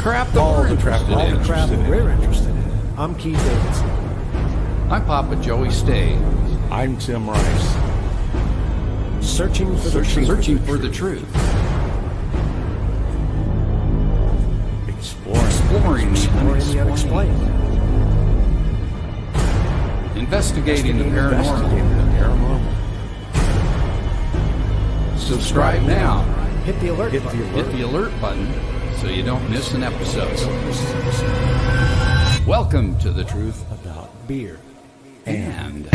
crap that All we're the crap, interested all in. the crap we're interested in. I'm Keith Davidson. I'm Papa Joey Stay. I'm Tim Rice. Searching for the truth. Searching for the truth. Exploring the unexplained. Investigating the Investigating paranormal. the paranormal. Subscribe now. Hit the alert button. Hit the alert button so you don't miss an episode. Welcome to The Truth About beer. and...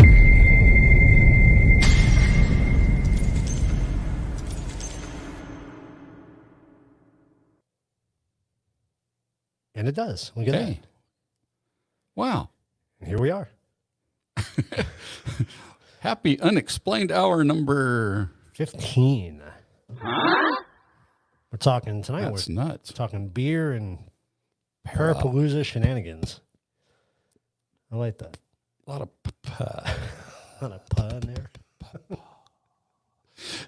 And it does. Look at that. Hey. Wow. And here we are. Happy Unexplained Hour number... 15. We're talking tonight. That's We're nuts. talking beer and Parapalooza shenanigans. I like that. A lot of... Not a pun there.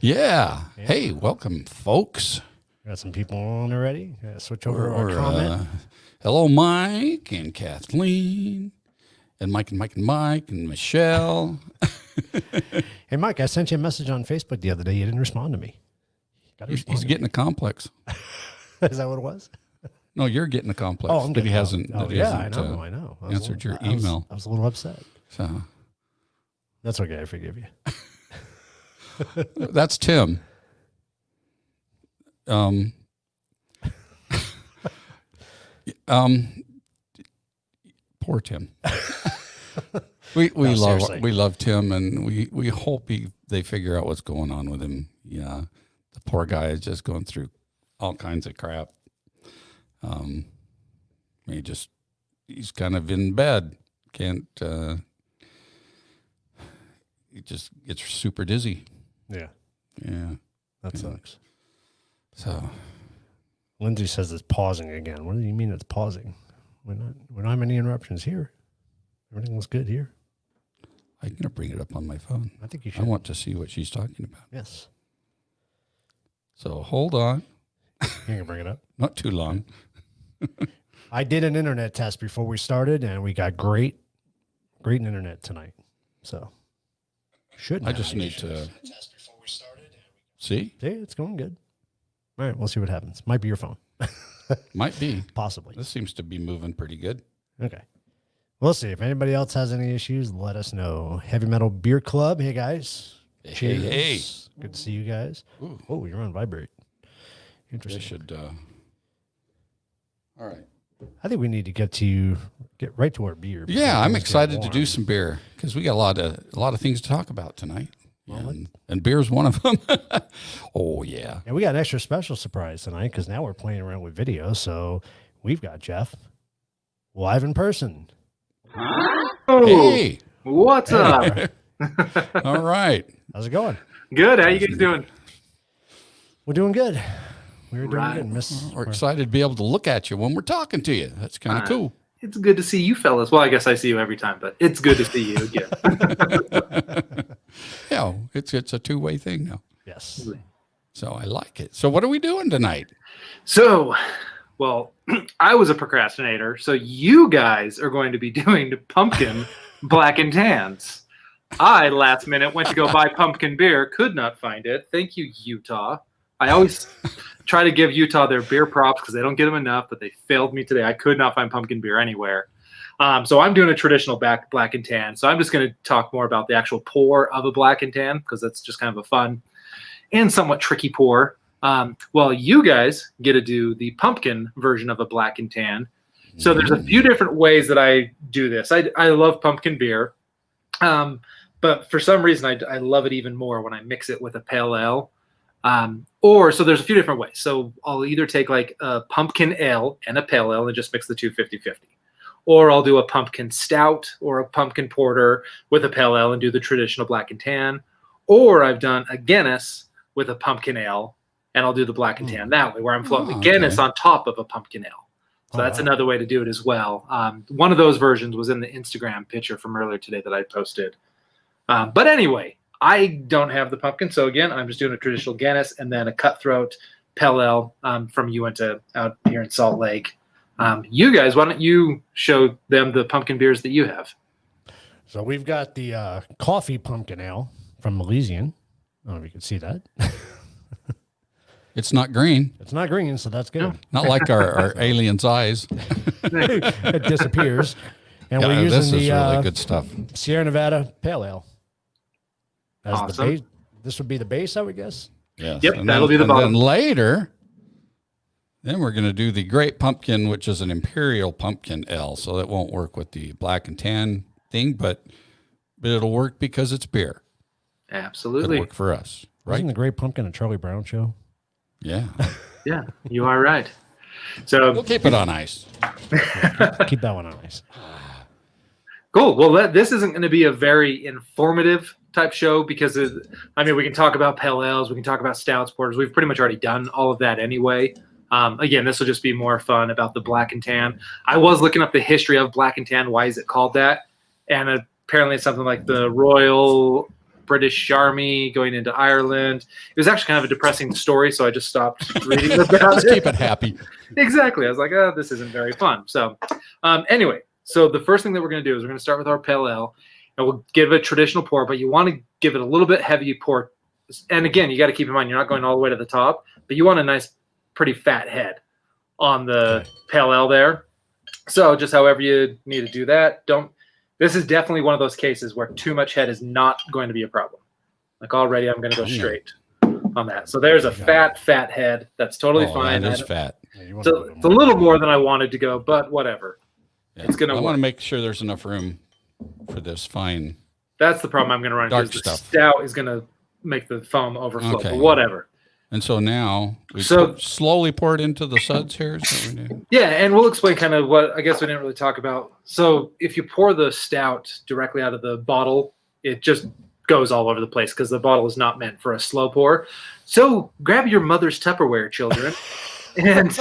Yeah. Hey, welcome, folks. Got some people on already. Switch over to our comment. Hello, Mike and Kathleen and Mike and Michelle. Hey, Mike, I sent you a message on Facebook the other day. You didn't respond to me. He's getting a complex. Is that what it was? No, you're getting a complex. Oh, I'm that he getting. hasn't. Oh, that he yeah, hasn't, I know. answered your email. I was a little upset. So That's okay. I forgive you. that's Tim. Poor Tim. We love Tim, and we hope they figure out what's going on with him. Yeah, the poor guy is just going through all kinds of crap. He's kind of in bed. Can't. He just gets super dizzy. Yeah, Yeah, that sucks. so. Lindsay says it's pausing again. What do you mean it's pausing? We don't have any interruptions here. Everything looks good here. I'm going to bring it up on my phone. I think you should. I want to see what she's talking about. Yes. So hold on. You can bring it up. Not too long. I did an internet test before we started, and we got great internet tonight. So shouldn't I have just any need to issues. see. See, it's going good. All right, we'll see what happens. Might be your phone. Might be. Possibly. This seems to be moving pretty good. Okay. We'll see. If anybody else has any issues, let us know. Heavy Metal Beer Club. Hey, guys. Hey, Cheers. hey. Good to see you guys. Ooh. Oh, you're on vibrate. They Interesting. should. All right. I think we need to get right to our beer. Yeah, I'm It's excited getting to do warm. some beer because we got a lot of things to talk about tonight. Well, And beer's one of them. Oh yeah. And we got an extra special surprise tonight because now we're playing around with video. So we've got Jeff live in person. Oh, Hey. what's up? All right. How's it going? Good. How you guys doing? We're doing good. We're doing Right. good. Miss. We're excited to be able to look at you when we're talking to you. That's kind of cool. It's good to see you fellas. Well, I guess I see you every time, but it's good to see you again. Yeah, it's a two-way thing now. Yes. So I like it. So what are we doing tonight? So, well, I was a procrastinator, so you guys are going to be doing the pumpkin black and tans. I, last minute, went to go buy pumpkin beer, could not find it. Thank you, Utah. I always try to give Utah their beer props because they don't get them enough, but they failed me today. I could not find pumpkin beer anywhere. So I'm doing a traditional black and tan. So I'm just going to talk more about the actual pour of a black and tan because that's just kind of a fun and somewhat tricky pour. Well, you guys get to do the pumpkin version of a black and tan. So there's a few different ways that I do this. I love pumpkin beer, but for some reason I love it even more when I mix it with a pale ale. So there's a few different ways. So I'll either take like a pumpkin ale and a pale ale and just mix the two 50-50. Or I'll do a pumpkin stout or a pumpkin porter with a pale ale and do the traditional black and tan. Or I've done a Guinness with a pumpkin ale and I'll do the black and tan that way, where I'm floating the Guinness on top of a pumpkin ale. So that's another way to do it as well. One of those versions was in the Instagram picture from earlier today that I posted. But anyway, I don't have the pumpkin. So again, I'm just doing a traditional Guinness and then a cutthroat pale ale from Uinta out here in Salt Lake. You guys, why don't you show them the pumpkin beers that you have? So we've got the coffee pumpkin ale from Elysian. I don't know if you can see that. It's not green. It's not green, so that's good. Not like our alien's eyes. It disappears. And Yeah, we're this using is the really good stuff. Sierra Nevada Pale Ale. As the Awesome. base. This would be the base, I would guess. Yes. Yep, And that'll be the bottom. Then later, then we're going to do the Great Pumpkin, which is an Imperial Pumpkin Ale. So that won't work with the black and tan thing, but it'll work because it's beer. Absolutely. It'll work for us, right? Wasn't the Great Pumpkin a Charlie Brown show? Yeah. Yeah, you are right. So We'll keep it on ice. Keep that one on ice. cool. Well, this isn't going to be a very informative type show because, we can talk about pale ales, we can talk about stouts, porters. We've pretty much already done all of that anyway. Again, this will just be more fun about the black and tan. I was looking up the history of black and tan. Why is it called that? And apparently it's something like the Royal British Army going into Ireland. It was actually kind of a depressing story, so I just stopped reading about Let's it. keep it happy. Exactly. I was like, oh, this isn't very fun. So anyway, so the first thing that we're going to do is we're going to start with our pale ale, and we'll give it a traditional pour, but you want to give it a little bit heavy pour. And again, you got to keep in mind, you're not going all the way to the top, but you want a nice, pretty fat head on the pale ale there. So just however you need to do that. This is definitely one of those cases where too much head is not going to be a problem. Like already, I'm going to go straight on that. So there's a fat head. That's totally fine. That is fat. Yeah, It's a little more than I wanted to go, but whatever. Yeah. It's gonna I work. want to make sure there's enough room for this fine. That's the problem I'm going to run into. Dark is the stuff. stout is going to make the foam overflow, Okay. but whatever. And so now we So- slowly pour it into the suds here. Is what we do. Yeah, and we'll explain kind of what I guess we didn't really talk about. So if you pour the stout directly out of the bottle, it just goes all over the place because the bottle is not meant for a slow pour. So grab your mother's Tupperware, children, and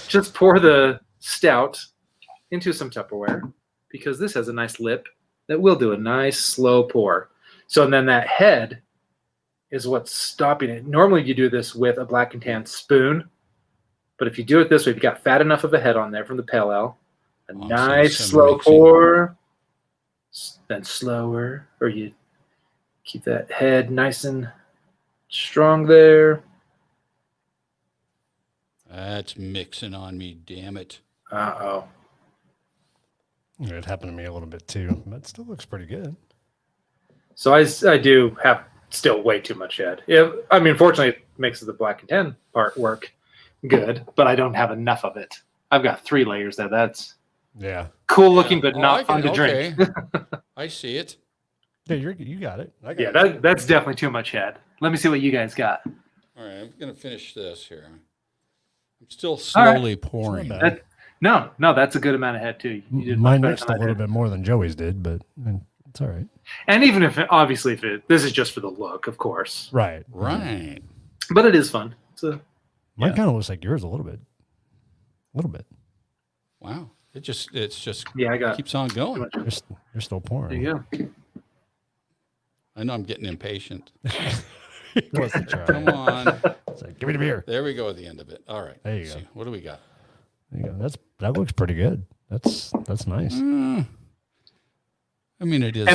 just pour the stout into some Tupperware because this has a nice lip that will do a nice slow pour. So and then that head is what's stopping it. Normally you do this with a black and tan spoon, but if you do it this way, if you got fat enough of a head on there from the pale ale, a Awesome. nice Some slow mixing. pour, then slower, or you keep that head nice and strong there. That's mixing on me, damn it. Uh-oh. It happened to me a little bit too, but it still looks pretty good. So I do have still way too much head. Yeah, I mean, fortunately, it makes the black and tan part work good, but I don't have enough of it. I've got 3 layers there. That's Yeah. cool looking, but Oh, not I fun can- to drink. okay. I see it. Yeah, you got it. I got Yeah, it. that's definitely too much head. Let me see what you guys got. All right, I'm going to finish this here. I'm still slowly pouring. It's not bad. No, that's a good amount of head too. You did Mine much better mixed than a I little did. bit more than Joey's did, but it's all right. And even if obviously this is just for the look, of course, Right. Right. but it is fun. So Mine Yeah. kind of looks like yours a little bit. A little bit. Wow. It's just yeah, I got. keeps on going. You're still pouring. There you go. I know I'm getting impatient. He wasn't trying. Come on. It's like, give me the beer. There we go at the end of it. All right. There you let's go. see. What do we got? There you go. That looks pretty good. That's nice. I mean, it is.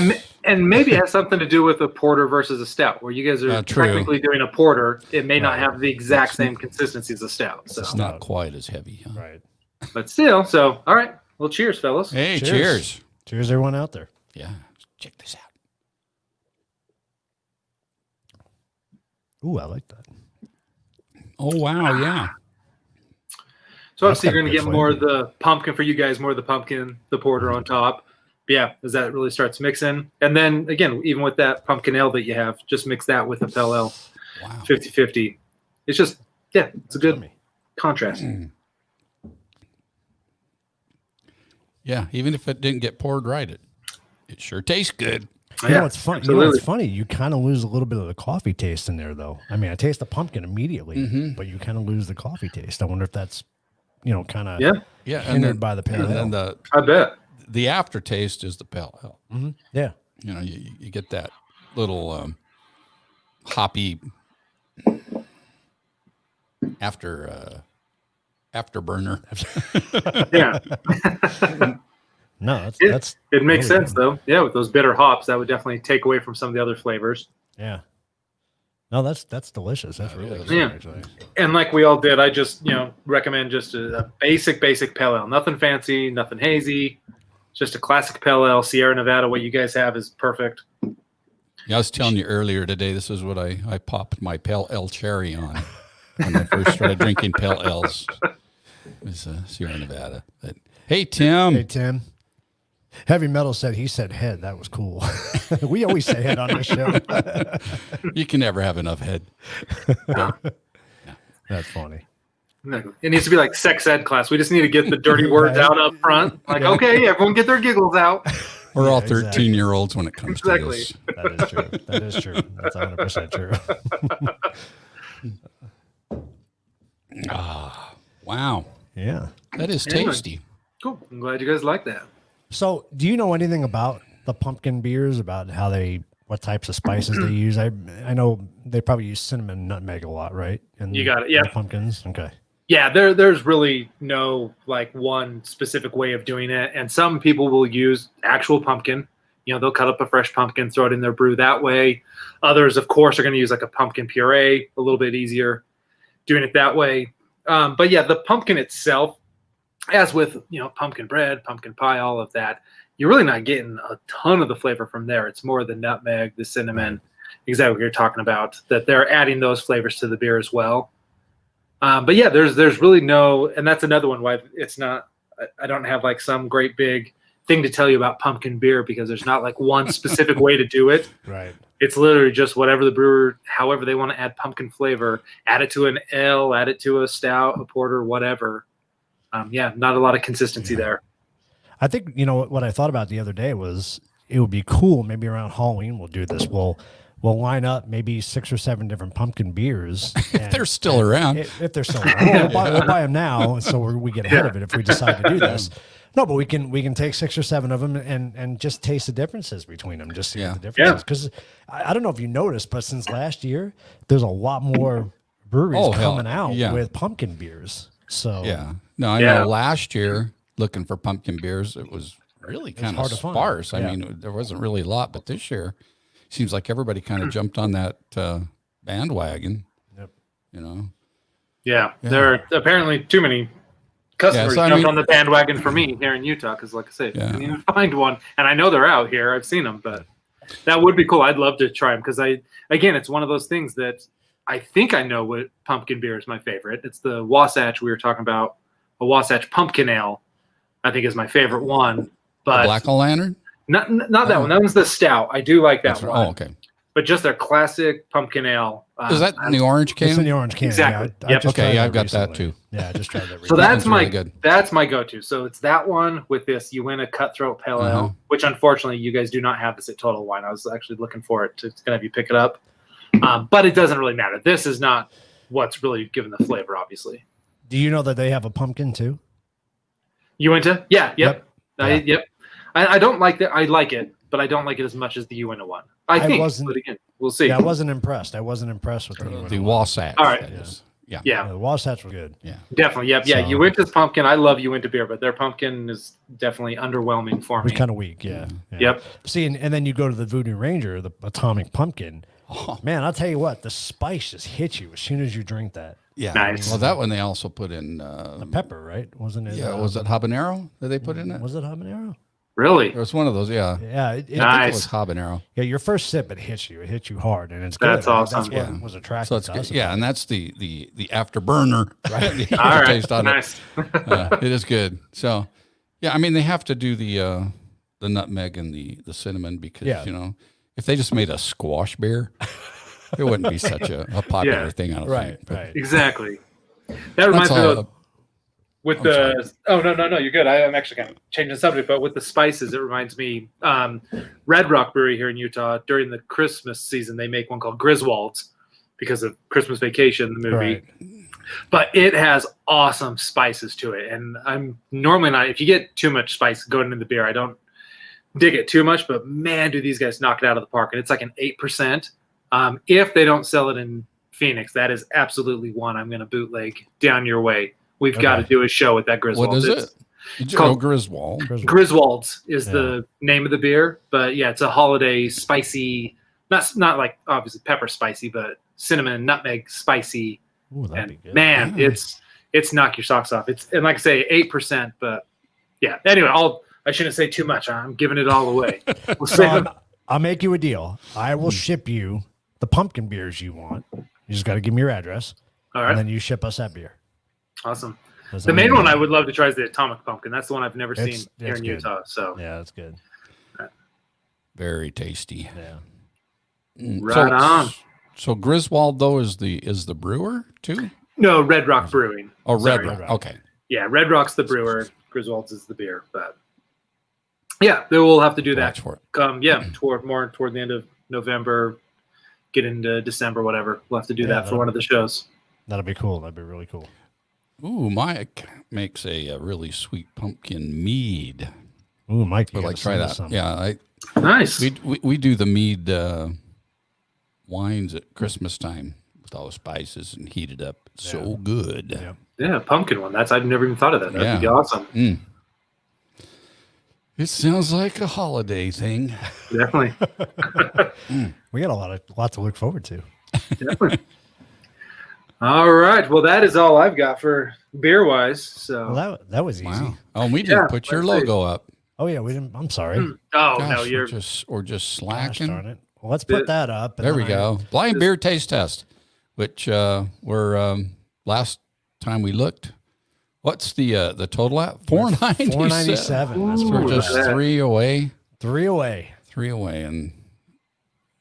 And maybe it has something to do with a porter versus a stout, where you guys are True. technically doing a porter. It may not Right. have the exact same consistency as a stout. So, It's not quite as heavy. Huh? Right. but still, so all right. Well, cheers, fellas. Hey, Cheers. cheers. Cheers, everyone out there. Yeah. Check this out. Ooh, I like that. Oh, wow. Yeah. So That's obviously you're got going to good get more of flavor. the pumpkin for you guys, more of the pumpkin, the porter on top. But yeah, as that really starts mixing. And then again, even with that pumpkin ale that you have, just mix that with a pale ale, Wow. 50-50. It's just, yeah, it's a good Yummy. contrast. Yeah. Even if it didn't get poured right, it sure tastes good. You know what's funny? You know absolutely. what's funny? You kind of lose a little bit of the coffee taste in there, though. I mean, I taste the pumpkin immediately, but you kind of lose the coffee taste. I wonder if that's, kind of Yeah, Yeah. hindered by the pale and ale. then I bet. the aftertaste is the pale ale. Yeah. You know, you get that little hoppy after afterburner. Yeah. No, It makes really sense good. though. Yeah, with those bitter hops, that would definitely take away from some of the other flavors. Yeah. No, that's delicious. That's really good, Yeah. actually. And like we all did, I just recommend just a basic pale ale. Nothing fancy, nothing hazy. Just a classic pale ale. Sierra Nevada, what you guys have is perfect. Yeah, I was telling you earlier today, this is what I popped my pale ale cherry on when I first started drinking pale ales. It was Sierra Nevada. But, hey, Tim. Hey, Tim. Heavy Metal said he said head. That was cool. We always say head on this show. You can never have enough head. That's funny. It needs to be like sex ed class. We just need to get the dirty words out up front. Like, okay, everyone get their giggles out. We're all 13-year-olds when it comes to this. That is true. That is true. That's 100% true. Wow. Yeah. That is tasty. Cool. I'm glad you guys like that. So, do you know anything about the pumpkin beers, about what types of spices they use? I know they probably use cinnamon, nutmeg a lot, right? And You got it, yeah. Pumpkins. Okay. Yeah, there's really no like one specific way of doing it. And some people will use actual pumpkin. They'll cut up a fresh pumpkin, throw it in their brew that way. Others, of course, are going to use like a pumpkin puree, a little bit easier doing it that way. But yeah, the pumpkin itself, as with pumpkin bread, pumpkin pie, all of that, you're really not getting a ton of the flavor from there. It's more the nutmeg, the cinnamon, exactly what you're talking about, that they're adding those flavors to the beer as well. But yeah, there's really no, and that's another one why it's not, I don't have like some great big thing to tell you about pumpkin beer, because there's not like one specific way to do it. Right. It's literally just whatever the brewer, however they want to add pumpkin flavor, add it to an ale, add it to a stout, a porter, whatever. Not a lot of consistency there. I think, what I thought about the other day was it would be cool. Maybe around Halloween, we'll do this. We'll line up maybe 6 or 7 different pumpkin beers. If they're still around. If they're still around. We'll buy them now, so we get ahead of it if we decide to do this. No, but we can take 6 or 7 of them and just taste the differences between them, just see what the differences. Because I don't know if you noticed, but since last year, there's a lot more breweries coming out with pumpkin beers. So no, I know last year looking for pumpkin beers, it was really kind of sparse. I mean, there wasn't really a lot, but this year seems like everybody kind of jumped on that bandwagon. Yep. Yeah, there are apparently too many customers jumped on the bandwagon for me here in Utah, because like I said, I didn't even find one, and I know they're out here. I've seen them, but that would be cool. I'd love to try them, because it's one of those things that I think I know what pumpkin beer is my favorite. It's the Wasatch we were talking about. A Wasatch pumpkin ale, I think, is my favorite one. But the Black O-Lantern? Not that one. That one's the stout. I do like that one. Oh, okay. But just their classic pumpkin ale. Is that in the orange can? It's in the orange can. Exactly. Yeah, I've got that too. Yeah, I just tried that recently. So that's really that's my go-to. So it's that one with this Uinta Cutthroat Pale Ale, which unfortunately you guys do not have this at Total Wine. I was actually looking for it to have you pick it up. But it doesn't really matter. This is not what's really giving the flavor, obviously. Do you know that they have a pumpkin too? Uinta? Yeah, yep. Yep. I don't like that. I like it, but I don't like it as much as the Uinta one. I think, but again, we'll see. Yeah, I wasn't impressed. with the Wasatch. All right. Yeah. The Wasatch was good. Yeah. Definitely. Yep. Yeah. Uinta's pumpkin. I love Uinta beer, but their pumpkin is definitely underwhelming for It was me. kind of weak. Yeah. Yep. See, and then you go to the Voodoo Ranger, the Atomic Pumpkin. Oh, man, I'll tell you what, the spice just hits you as soon as you drink that. Yeah. Nice. Well, that one they also put in the pepper, right? Wasn't it? Yeah. Was it habanero that they put in it? Was it habanero? Really? There was one of those. Yeah. Yeah. I think it was habanero. Yeah. Your first sip, it hits you. It hits you hard, and it's good. That's awesome. That's what was attractive. So it's to good. us. Yeah, and that's the afterburner. Right. All right. Taste on Nice. it is good. So, yeah, I mean they have to do the nutmeg and the cinnamon because if they just made a squash beer, it wouldn't be such a popular thing. I don't think. But Right. Exactly. That reminds me of with the no, you're good. I'm actually kind of changing the subject, but with the spices, it reminds me Red Rock Brewery here in Utah during the Christmas season they make one called Griswold's because of Christmas Vacation, the movie. Right. But it has awesome spices to it, and I'm normally not. If you get too much spice going into the beer, I don't dig it too much. But man, do these guys knock it out of the park! And it's like an 8%. If they don't sell it in Phoenix, that is absolutely one I'm going to bootleg down your way. We've got to do a show with that Griswold. What is it? It's called Griswold. Griswold's is the name of the beer, but yeah, it's a holiday spicy, not like obviously pepper spicy, but cinnamon, nutmeg spicy. Ooh, that'd be good. Man, it's knock your socks off. And like I say, 8%, but yeah. Anyway, I shouldn't say too much. I'm giving it all away. We'll save it. I'll make you a deal. I will ship you the pumpkin beers you want. You just got to give me your address. All right. And then you ship us that beer. Awesome. The main one I would love to try is the Atomic Pumpkin. That's the one I've never seen here in Utah. So yeah, that's good. Very tasty. Yeah. Right on. So Griswold though is the brewer too? No, Red Rock Brewing. Oh, Red Rock. Okay. Yeah, Red Rock's the brewer. Griswold's is the beer. But yeah, they will have to do that. For it. Toward the end of November, get into December, whatever. We'll have to do that for one of the shows. That'll be cool. That'd be really cool. Ooh, Mike makes a really sweet pumpkin mead. Ooh, Mike, I'd like to try that. Something. Yeah, nice. We do the mead wines at Christmas time with all the spices and heat it up. It's so good. Yeah, pumpkin one. I've never even thought of that. That'd be awesome. It sounds like a holiday thing. Definitely. We got a lot to look forward to. Definitely. All right. Well, that is all I've got for beer wise. So that was easy. Wow. Oh, we didn't put your logo up. Oh yeah, we didn't. I'm sorry. Oh Gosh, no, you're we're just slacking. Gosh darn it. Well, let's put that up. There we go. Blind beer taste test, which we're last time we looked. What's the total at? $4.97. $4.97. We're just 3 away. 3 away. 3 away, and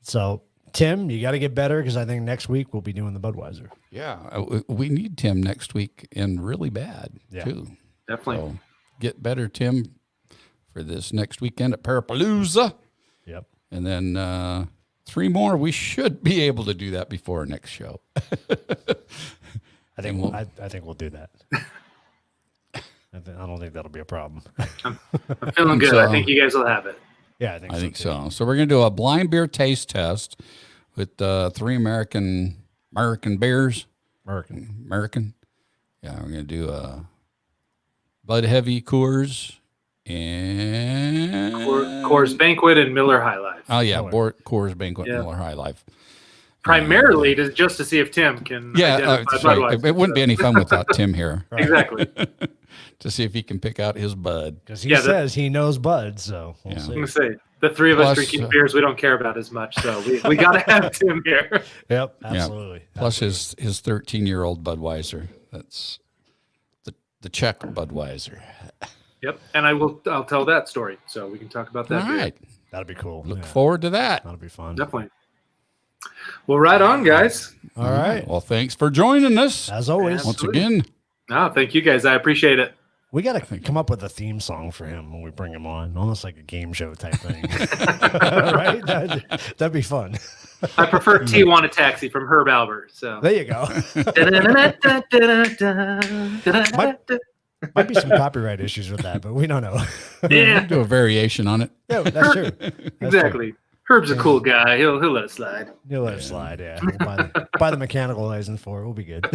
so Tim, you got to get better because I think next week we'll be doing the Budweiser. yeah, we need Tim next week and really bad too. definitely. So get better, Tim, for this next weekend at Parapalooza. Yep. And then 3 more. We should be able to do that before our next show. I think we'll do that. I don't think that'll be a problem. I'm feeling good. I think you guys will have it. Yeah, I think so. So we're going to do a blind beer taste test with 3 American beers. American. Yeah, we're going to do Bud Heavy, Coors, and Coors Banquet and Miller High Life. Oh yeah, Coors Banquet, Miller High Life. Primarily just to see if Tim can. That's right. It wouldn't be any fun without Tim here. Right. Exactly. To see if he can pick out his Bud. Because he says he knows Bud, so we'll see. I'm going to say, the 3 of us drinking beers we don't care about as much, so we got to have Tim here. Yep, absolutely. Yep. Plus his 13-year-old Budweiser. That's the Czech Budweiser. Yep, and I'll tell that story, so we can talk about that. All right. That'll be cool. Look forward to that. That'll be fun. Definitely. Well, right on, guys. All right. Well, thanks for joining us. As always. Once again. Oh, thank you guys. I appreciate it. We got to come up with a theme song for him when we bring him on, almost like a game show type thing. Right? That'd be fun. I prefer Tijuana Taxi from Herb Albert. So there you go. Might be some copyright issues with that, but we don't know. Yeah. Do a variation on it. Yeah, that's true. Exactly. Herb's a cool guy. He'll let it slide. He'll let it slide, yeah. We'll buy the mechanical license for it. We'll be good.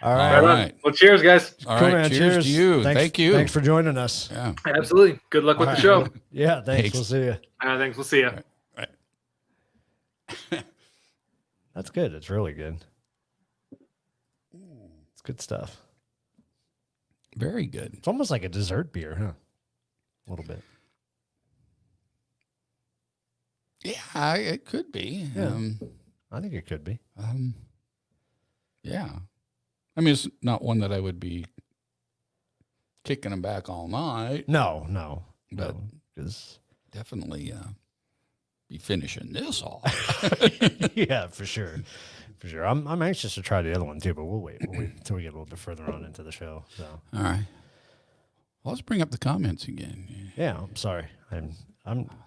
All right. Well, cheers, guys. All right. Man. Cheers to you. Thank you. Thanks for joining us. Yeah. Absolutely. Good luck with the show. Yeah, thanks. We'll see you. Thanks. We'll see you. Right. That's good. It's really good. It's good stuff. Very good. It's almost like a dessert beer, huh? A little bit. Yeah, it could be. Yeah. I think it could be. Yeah. I mean, it's not one that I would be kicking them back all night. No. But definitely be finishing this off. Yeah, for sure. For sure. I'm anxious to try the other one too, but we'll wait until we get a little bit further on into the show. So all right. Well, let's bring up the comments again. Yeah, I'm sorry.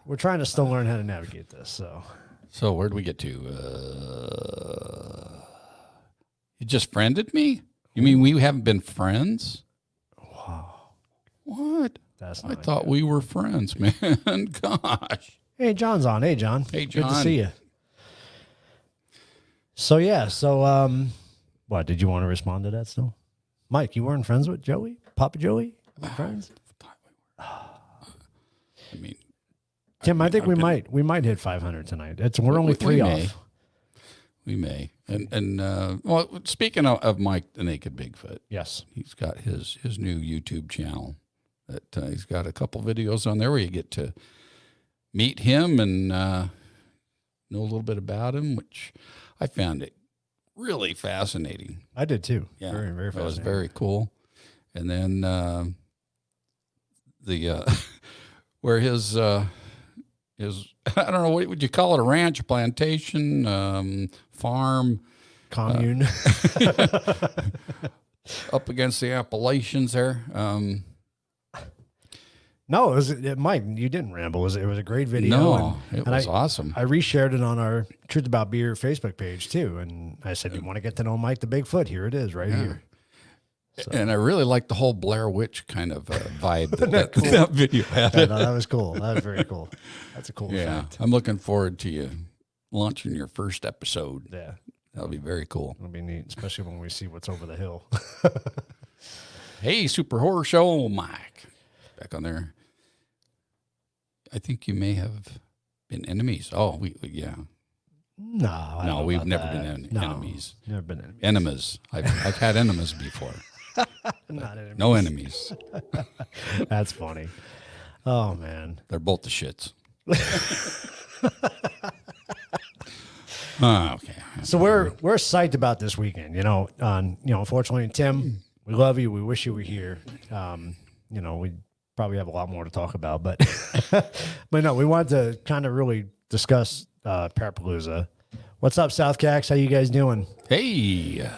We're trying to still learn how to navigate this. So where'd we get to? You just friended me? You mean we haven't been friends? Wow. What? I thought we were friends, man. Gosh. Hey, John's on. Hey, John. Hey, John. Good to see you. So, yeah. So, What, did you want to respond to that still? Mike, you weren't friends with Joey? Papa Joey? Friends? I mean, Tim, I think we might hit 500 tonight. We're only 3 off. We may. And well, speaking of Mike the Naked Bigfoot, yes, he's got his new YouTube channel that he's got a couple videos on there where you get to meet him and know a little bit about him, which I found it really fascinating. I did too. Yeah, very, very fascinating. It was very cool. And then where his I don't know, what would you call it, a ranch, a plantation, farm, commune, up against the Appalachians there. No, Mike, you didn't ramble. It was a great video. No, it was awesome. I reshared it on our Truth About Beer Facebook page too. And I said, you want to get to know Mike the Bigfoot? Here it is right here. So. And I really like the whole Blair Witch kind of vibe that video had. Yeah, no, that was cool. That was very cool. That's a cool fact. I'm looking forward to you launching your first episode. Yeah. That'll be very cool. It'll be neat, especially when we see what's over the hill. Hey, Super Horror Show, Mike. Back on there. I think you may have been enemies. Oh, yeah. No, we've never been enemies. Never been enemies. Enemies. I've had enemies before. Not enemies. No enemies. That's funny. Oh man, they're both the shits. Okay. So we're psyched about this weekend. Unfortunately, Tim, we love you. We wish you were here. We probably have a lot more to talk about, but but no, we wanted to kind of really discuss Parapalooza. What's up, South Cax? How you guys doing? Hey.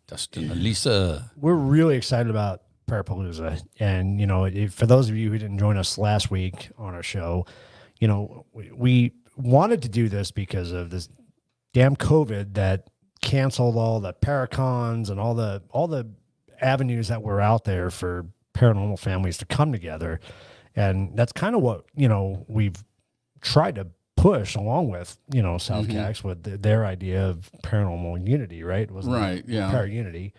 Dustin and Lisa. We're really excited about Parapalooza. And, for those of you who didn't join us last week on our show, we wanted to do this because of this damn COVID that canceled all the Paracons and all the avenues that were out there for paranormal families to come together. And that's kind of what, we've tried to push along with, South Cax with their idea of paranormal unity, right? Yeah. Para-unity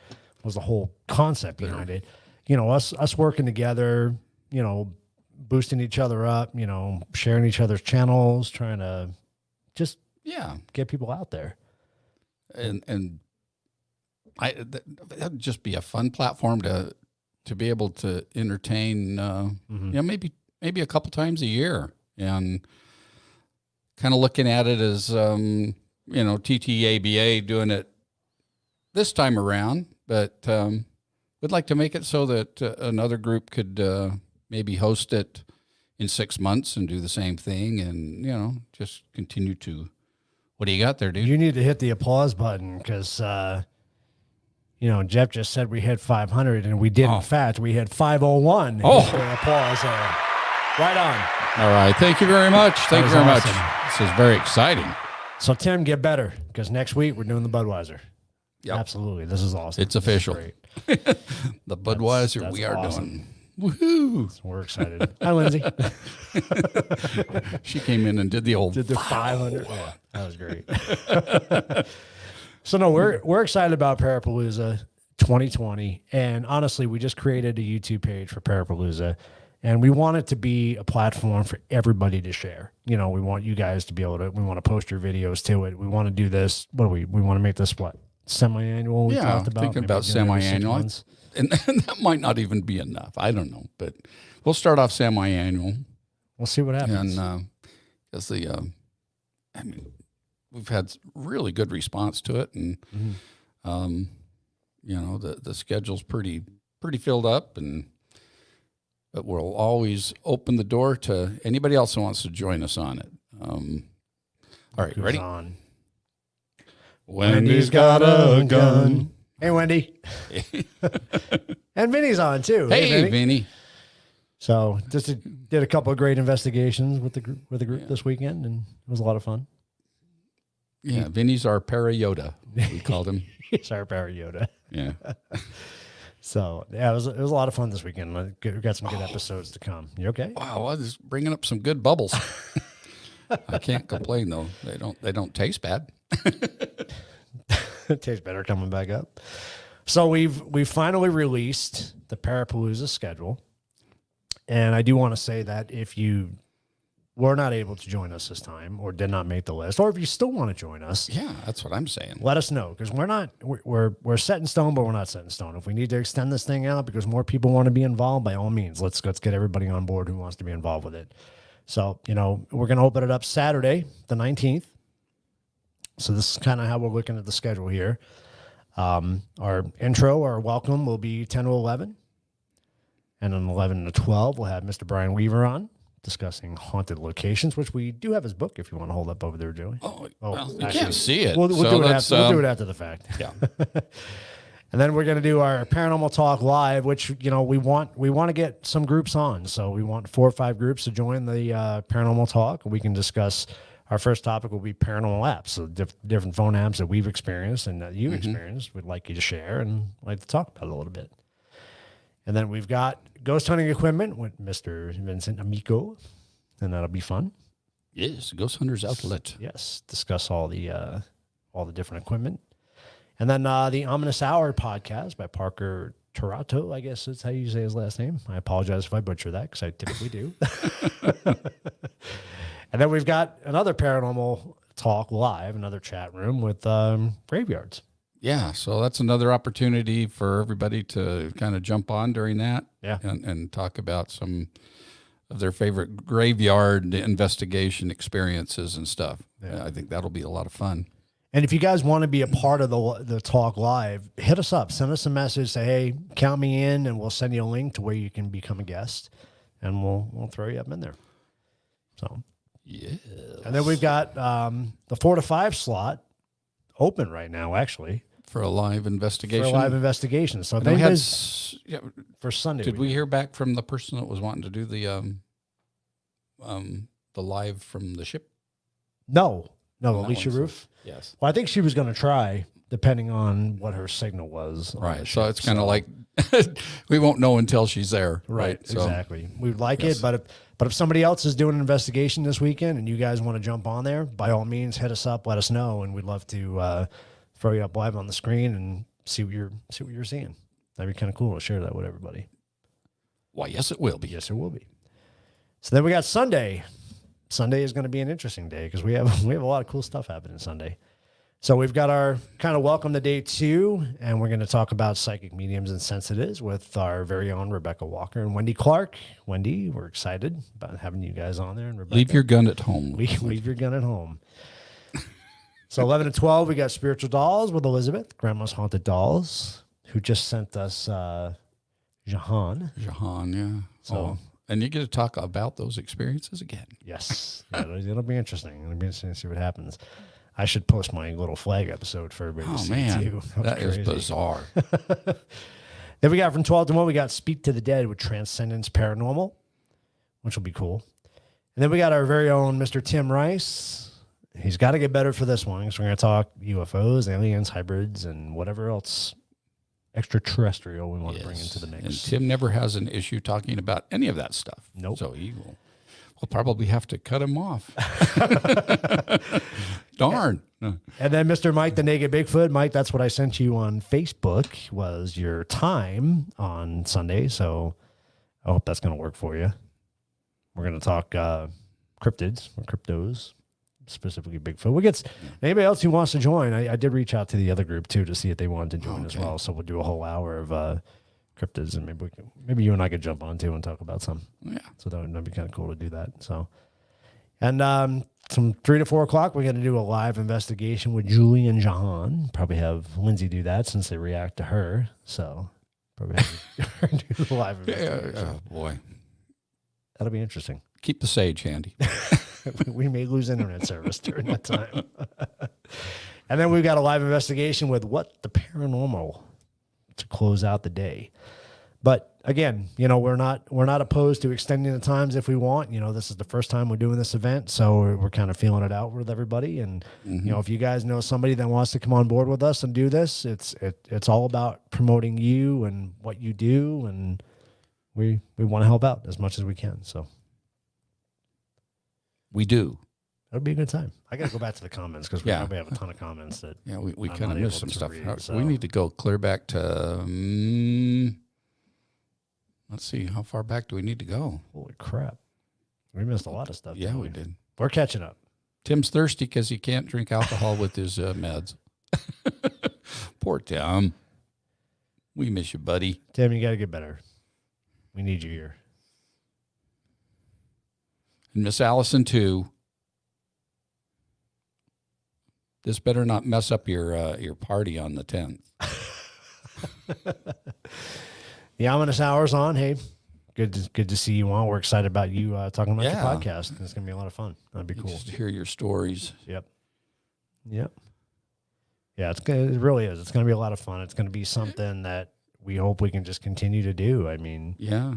was the whole concept behind it. Us working together, boosting each other up, sharing each other's channels, trying to just get people out there. And that'd just be a fun platform to be able to entertain, maybe a couple times a year, and kind of looking at it as, TTABA doing it this time around, but we'd like to make it so that another group could maybe host it in 6 months and do the same thing, and, just continue to. What do you got there, dude? You need to hit the applause button because, Jeff just said we hit 500, and we did, in fact. We hit 501. Oh. Applause there. Right on. All right. Thank you very much. Thank you very much. This is very exciting. So, Tim, get better because next week we're doing the Budweiser. Yep. Absolutely. This is awesome. It's official. The Budweiser that's we are awesome. Doing. Woohoo. So we're excited. Hi, Lindsay. She came in and did the 500. Yeah, that was great. So, no, we're excited about Parapalooza 2020. And honestly, we just created a YouTube page for Parapalooza. And we want it to be a platform for everybody to share. We want you guys to be able to, we want to post your videos to it. We want to do this. We want to make this semi-annual? We talked about thinking about semi-annual. And that might not even be enough. I don't know, but we'll start off semi-annual. We'll see what happens. And because we've had really good response to it, and the schedule's pretty filled up, but we'll always open the door to anybody else who wants to join us on it. All right, Who's ready? On? Wendy's got a gun. Hey, Wendy. And Vinny's on too. Hey, Vinny. So did a couple of great investigations with the group this weekend, and it was a lot of fun. Yeah, Vinny's our para-Yoda, we called him. He's our para-Yoda. Yeah. So, yeah, it was a lot of fun this weekend. We've got some good episodes to come. You okay? Wow, I was bringing up some good bubbles. I can't complain, though. They don't taste bad. It tastes better coming back up. So we've finally released the Parapalooza schedule. And I do want to say that if you were not able to join us this time or did not make the list, or if you still want to join us, yeah, that's what I'm saying. Let us know, because we're set in stone, but we're not set in stone. If we need to extend this thing out because more people want to be involved, by all means, let's get everybody on board who wants to be involved with it. So, we're going to open it up Saturday, the 19th. So this is kind of how we're looking at the schedule here. Our intro, our welcome will be 10 to 11. And then 11 to 12, we'll have Mr. Brian Weaver on, discussing haunted locations, which we do have his book if you want to hold up over there, Joey. Oh, well, you can't see it. We'll do it after the fact. Yeah. And then we're going to do our Paranormal Talk Live, which, we want to get some groups on. So we want 4 or 5 groups to join the Paranormal Talk. We can discuss. Our first topic will be paranormal apps, so different phone apps that we've experienced and that you've experienced. We'd like you to share and like to talk about it a little bit. And then we've got ghost hunting equipment with Mr. Vincent Amico, and that'll be fun. Yes, Ghost Hunters Outlet. Yes, discuss all the different equipment. And then the Ominous Hour podcast by Parker Torato, I guess that's how you say his last name. I apologize if I butcher that, because I typically do. And then we've got another Paranormal Talk Live, another chat room with graveyards. Yeah, so that's another opportunity for everybody to kind of jump on during that and talk about some of their favorite graveyard investigation experiences and stuff. Yeah. I think that'll be a lot of fun. And if you guys want to be a part of the Talk Live, hit us up. Send us a message. Say, hey, count me in, and we'll send you a link to where you can become a guest, and we'll throw you up in there. So, yes. And then we've got the 4 to 5 slot open right now, actually. For a live investigation. So they for Sunday. Did we hear back from the person that was wanting to do the live from the ship? No, Alicia Roof. Yes. Well, I think she was going to try, depending on what her signal was. Right. So it's kind of like we won't know until she's there. Right. So, exactly. We'd like it, but if somebody else is doing an investigation this weekend and you guys want to jump on there, by all means, hit us up, let us know, and we'd love to throw you up live on the screen and see what you're seeing. That'd be kind of cool to share that with everybody. Why, yes, it will be. Yes, it will be. So then we got Sunday. Sunday is going to be an interesting day because we have a lot of cool stuff happening Sunday. So we've got our kind of welcome to day 2, and we're going to talk about psychic mediums and sensitives with our very own Rebecca Walker and Wendy Clark. Wendy, we're excited about having you guys on there. And Rebecca, leave your gun at home. Leave your gun at home. So 11 to 12, we got Spiritual Dolls with Elizabeth, Grandma's Haunted Dolls, who just sent us Jahan. Jahan, yeah. So, and you get to talk about those experiences again. Yes. It'll be interesting. It'll be interesting to see what happens. I should post my little flag episode for everybody to see too. That is bizarre. Then we got from 12 to 1, we got Speak to the Dead with Transcendence Paranormal, which will be cool. And then we got our very own Mr. Tim Rice. He's got to get better for this one, because we're going to talk UFOs, aliens, hybrids, and whatever else extraterrestrial we want to bring into the mix. And Tim never has an issue talking about any of that stuff. Nope. So we'll probably have to cut him off. Darn. And then Mr. Mike, the Naked Bigfoot. Mike, that's what I sent you on Facebook, was your time on Sunday. So I hope that's going to work for you. We're going to talk cryptids or cryptos, specifically Bigfoot. We'll get anybody else who wants to join. I did reach out to the other group too to see if they wanted to join as well. So we'll do a whole hour of cryptids, and maybe you and I could jump on too and talk about some. Yeah. So that'd be kind of cool to do that. So, and from 3 to 4 o'clock, we're going to do a live investigation with Julie and Jahan. Probably have Lindsay do that since they react to her. So probably have her do the live investigation. Oh boy, that'll be interesting. Keep the sage handy. We may lose internet service during that time. And then we've got a live investigation with What the Paranormal to close out the day. But again, we're not opposed to extending the times if we want. This is the first time we're doing this event, so we're kind of feeling it out with everybody. And if you guys know somebody that wants to come on board with us and do this, it's all about promoting you and what you do, and we want to help out as much as we can. So we do. It'll be a good time. I got to go back to the comments because we probably have a ton of comments that. Yeah, we kind of missed some stuff. Read, so. We need to go clear back to. Let's see, how far back do we need to go? Holy crap! We missed a lot of stuff. Yeah, we did. We're catching up. Tim's thirsty because he can't drink alcohol with his meds. Poor Tim. We miss you, buddy. Tim, you got to get better. We need you here. And Miss Allison, too. This better not mess up your party on the 10th. The ominous hour's on. Hey, good to see you on. We're excited about you talking about your podcast. It's going to be a lot of fun. That'd be cool. Just to hear your stories. Yep. Yeah, it really is. It's going to be a lot of fun. It's going to be something that we hope we can just continue to do. I mean. Yeah.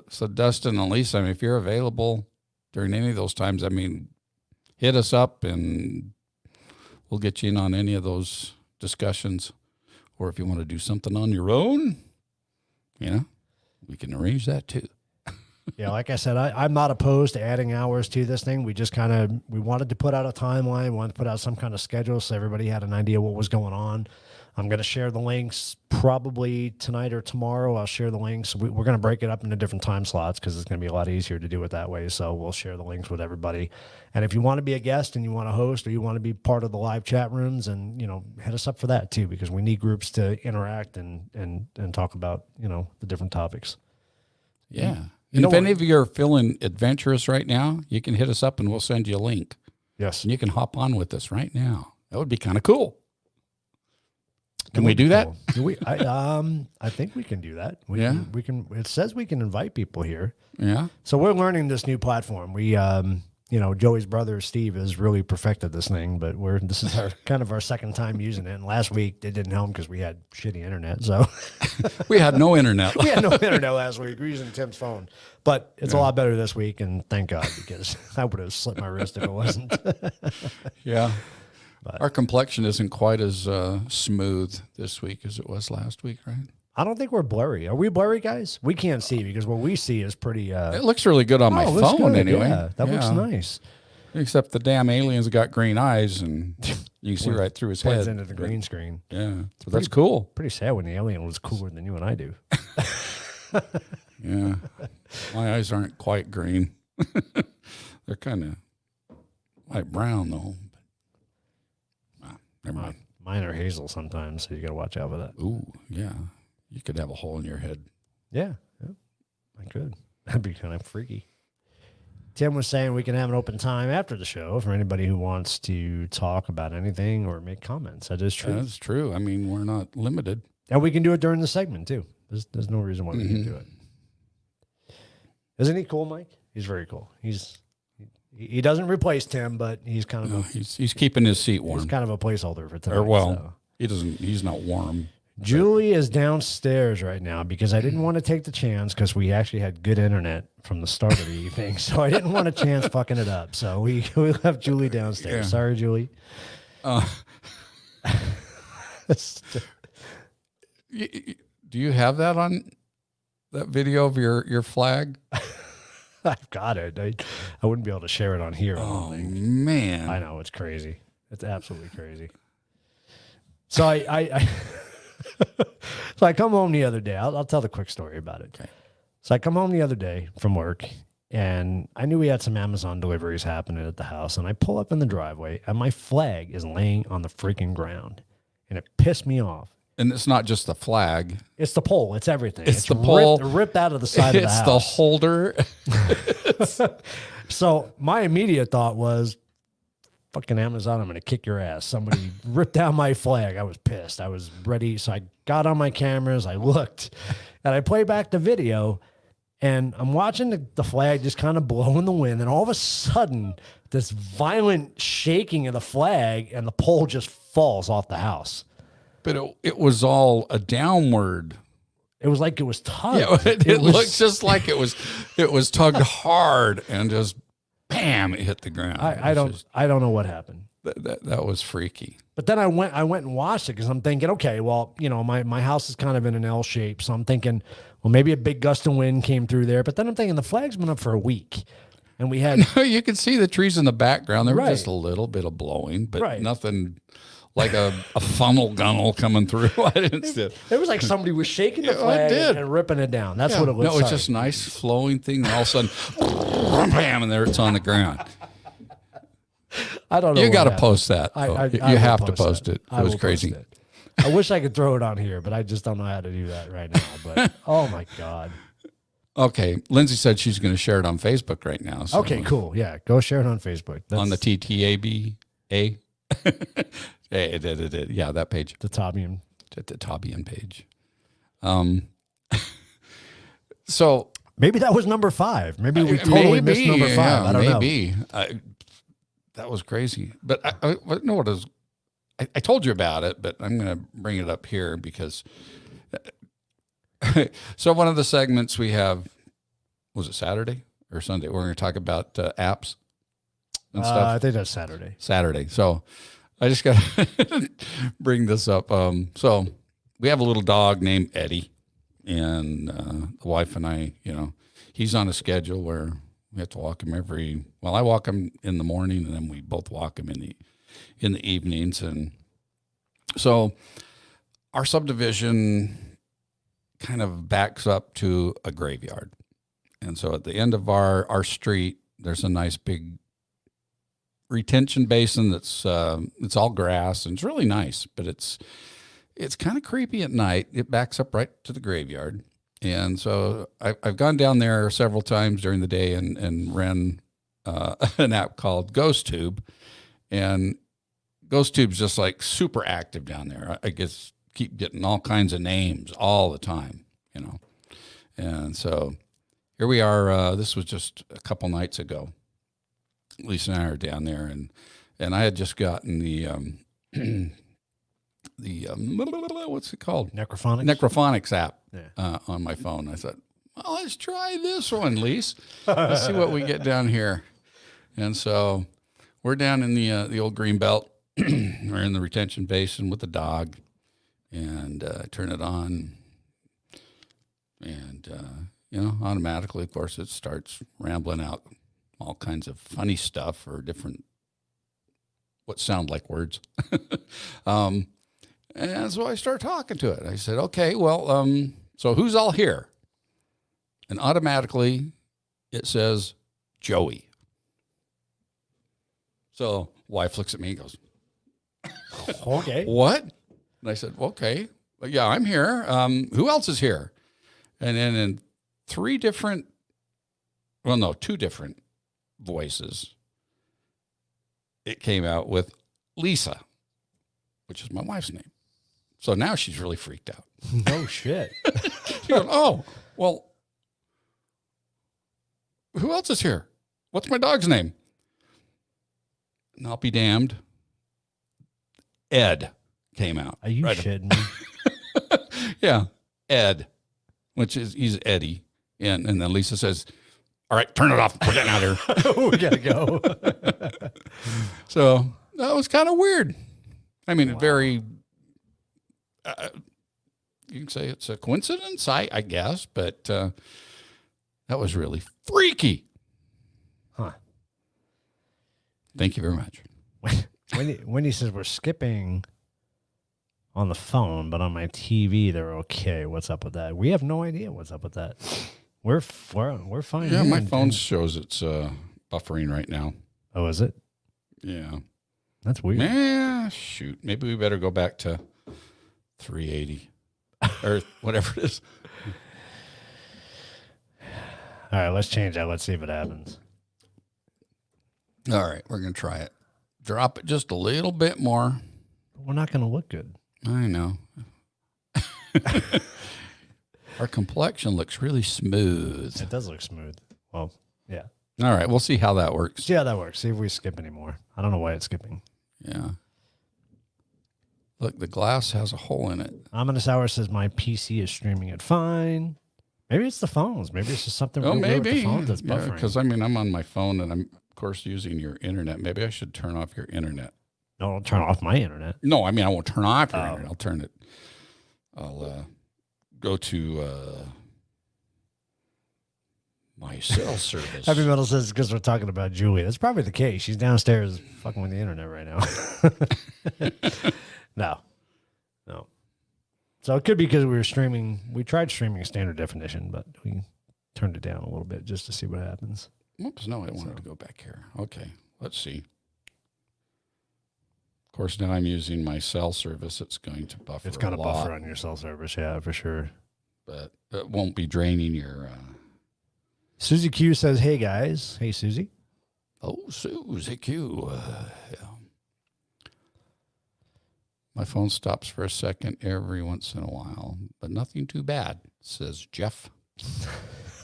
So Dustin and Lisa, I mean, if you're available during any of those times, I mean, hit us up and we'll get you in on any of those discussions. Or if you want to do something on your own, we can arrange that too. Yeah, like I said, I'm not opposed to adding hours to this thing. We just we wanted to put out a timeline, we wanted to put out some kind of schedule so everybody had an idea what was going on. I'm going to share the links probably tonight or tomorrow. I'll share the links. We're going to break it up into different time slots because it's going to be a lot easier to do it that way. So we'll share the links with everybody. And if you want to be a guest and you want to host or you want to be part of the live chat rooms, and hit us up for that too, because we need groups to interact and talk about the different topics. Yeah. And if any of you are feeling adventurous right now, you can hit us up and we'll send you a link. Yes. And you can hop on with us right now. That would be kind of cool. Can we do that? I think we can do that. We can. It says we can invite people here. Yeah. So we're learning this new platform. We, Joey's brother Steve has really perfected this thing, but this is our second time using it. And last week it didn't help because we had shitty internet. So we had no internet. We had no internet last week. We're using Tim's phone, but it's a lot better this week. And thank God, because I would have slit my wrist if it wasn't. Yeah. But our complexion isn't quite as smooth this week as it was last week, right? I don't think we're blurry. Are we blurry, guys? We can't see because what we see is pretty... it looks really good on my phone anyway. Yeah, that looks nice. Except the damn alien's got green eyes and you can see right through his head. Blends into the green screen. Yeah, so that's cool. Pretty sad when the alien was cooler than you and I do. Yeah. My eyes aren't quite green. They're kind of light brown, though. Never mind. Mine are hazel sometimes, so you got to watch out for that. Ooh, yeah. You could have a hole in your head. Yeah, I could. That'd be kind of freaky. Tim was saying we can have an open time after the show for anybody who wants to talk about anything or make comments. That is true. That's true. I mean, we're not limited. And we can do it during the segment, too. There's no reason why we can't do it. Isn't he cool, Mike? He's very cool. He doesn't replace Tim, but he's kind of he's keeping his seat warm. He's kind of a placeholder for tonight. He's not warm. Julie is downstairs right now because I didn't want to take the chance because we actually had good internet from the start of the evening, so I didn't want a chance fucking it up. So we left Julie downstairs. Yeah. Sorry, Julie. Do you have that on that video of your flag? I've got it. I wouldn't be able to share it on here. Oh, man. I know. It's crazy. It's absolutely crazy. So I so I come home the other day. I'll tell the quick story about it. Okay. So I come home the other day from work, and I knew we had some Amazon deliveries happening at the house, and I pull up in the driveway, and my flag is laying on the freaking ground, and it pissed me off. And it's not just the flag. It's the pole. It's everything. It's the pole. Ripped out of the side of the house. It's the holder. So my immediate thought was, fucking Amazon, I'm going to kick your ass. Somebody ripped down my flag. I was pissed. I was ready. So I got on my cameras. I looked, and I play back the video, and I'm watching the flag just kind of blow in the wind. And all of a sudden, this violent shaking of the flag, and the pole just falls off the house. But it was all a downward. It was like it was tugged. Yeah, it looked just like it was tugged hard and just bam, it hit the ground. I don't know what happened. That was freaky. But then I went and watched it because I'm thinking, okay, well, my house is kind of in an L shape, so I'm thinking, well, maybe a big gust of wind came through there. But then I'm thinking the flag's been up for a week. and we had you could see the trees in the background. There was just a little bit of blowing, but nothing like a funnel gunnel coming through. I didn't see it. It was like somebody was shaking the flag and ripping it down. That's what it was. No, it's just nice flowing thing, and all of a sudden, bam, and there it's on the ground. I don't know. You got to post that. You have to post that. it. It was crazy. I wish I could throw it on here, but I just don't know how to do that right now. But oh my God. Okay. Lindsay said she's going to share it on Facebook right now. So okay, cool. Yeah. Go share it on Facebook. On the TTABA. Yeah, that page. The Tobian. The Tobian page. So maybe that was number 5. Maybe we totally missed number 5. Yeah, I don't know. Maybe. That was crazy. But I know what it was. I told you about it, but I'm going to bring it up here because. So one of the segments we have, was it Saturday or Sunday? We're going to talk about apps and stuff. I think that's Saturday. Saturday. So I just got to bring this up. So we have a little dog named Eddie, and the wife and I, he's on a schedule where we have to walk him I walk him in the morning, and then we both walk him in the evenings. And so our subdivision kind of backs up to a graveyard. And so at the end of our street, there's a nice big retention basin that's it's all grass, and it's really nice, but it's kind of creepy at night. It backs up right to the graveyard. And so I've gone down there several times during the day and ran an app called GhostTube. And GhostTube's just like super active down there. I guess keep getting all kinds of names all the time, And so here we are. This was just a couple nights ago. Lisa and I are down there, and I had just gotten the what's it called? Necrophonics app on my phone. I thought, well, let's try this one, Lisa. Let's see what we get down here. And so we're down in the old green belt. We're in the retention basin with the dog, and turn it on, and automatically, of course, it starts rambling out all kinds of funny stuff or different what sound like words. And so I start talking to it. I said, okay, well, so who's all here? And automatically it says Joey. So wife looks at me and goes, okay. What? And I said, okay, well, yeah, I'm here. Who else is here? And then in two different voices, it came out with Lisa, which is my wife's name. So now she's really freaked out. No shit. She goes, oh, well, who else is here? What's my dog's name? And I'll be damned. Ed came out. Are you shitting me? Yeah, Ed, he's Eddie. And then Lisa says, all right, turn it off. We're getting out of here. We got to go. So that was kind of weird. I mean, very, you can say it's a coincidence, I guess, but that was really freaky. Huh. Thank you very much. When he says we're skipping on the phone, but on my TV, they're okay. What's up with that? We have no idea what's up with that. We're fine. Yeah, my phone shows it's buffering right now. Oh, is it? Yeah. That's weird. Yeah, shoot. Maybe we better go back to 380 or whatever it is. All right, let's change that. Let's see if it happens. All right, we're going to try it. Drop it just a little bit more. We're not going to look good. I know. Our complexion looks really smooth. It does look smooth. Well, yeah. All right, we'll see how that works. See how that works. See if we skip anymore. I don't know why it's skipping. Yeah. Look, the glass has a hole in it. Ominous Hour says my PC is streaming it fine. Maybe it's the phones. Maybe it's just something weird with the phones that's buffering. Because, I'm on my phone, and I'm, of course, using your internet. Maybe I should turn off your internet. No, I'll turn off my internet. No, I won't turn off your internet. I'll turn it. I'll go to My cell service. Heavy Metal says because we're talking about Julie. That's probably the case. She's downstairs fucking with the internet right now. No. So it could be because we were streaming. We tried streaming standard definition, but we turned it down a little bit just to see what happens. Oops, no, I wanted to go back here. Okay, let's see. Of course, now I'm using my cell service. It's going to buffer. It's going to buffer on your cell service, yeah, for sure. But it won't be draining your. Susie Q says, "Hey guys, hey Susie." Oh, Susie Q. Yeah. My phone stops for a second every once in a while, but nothing too bad, says Jeff.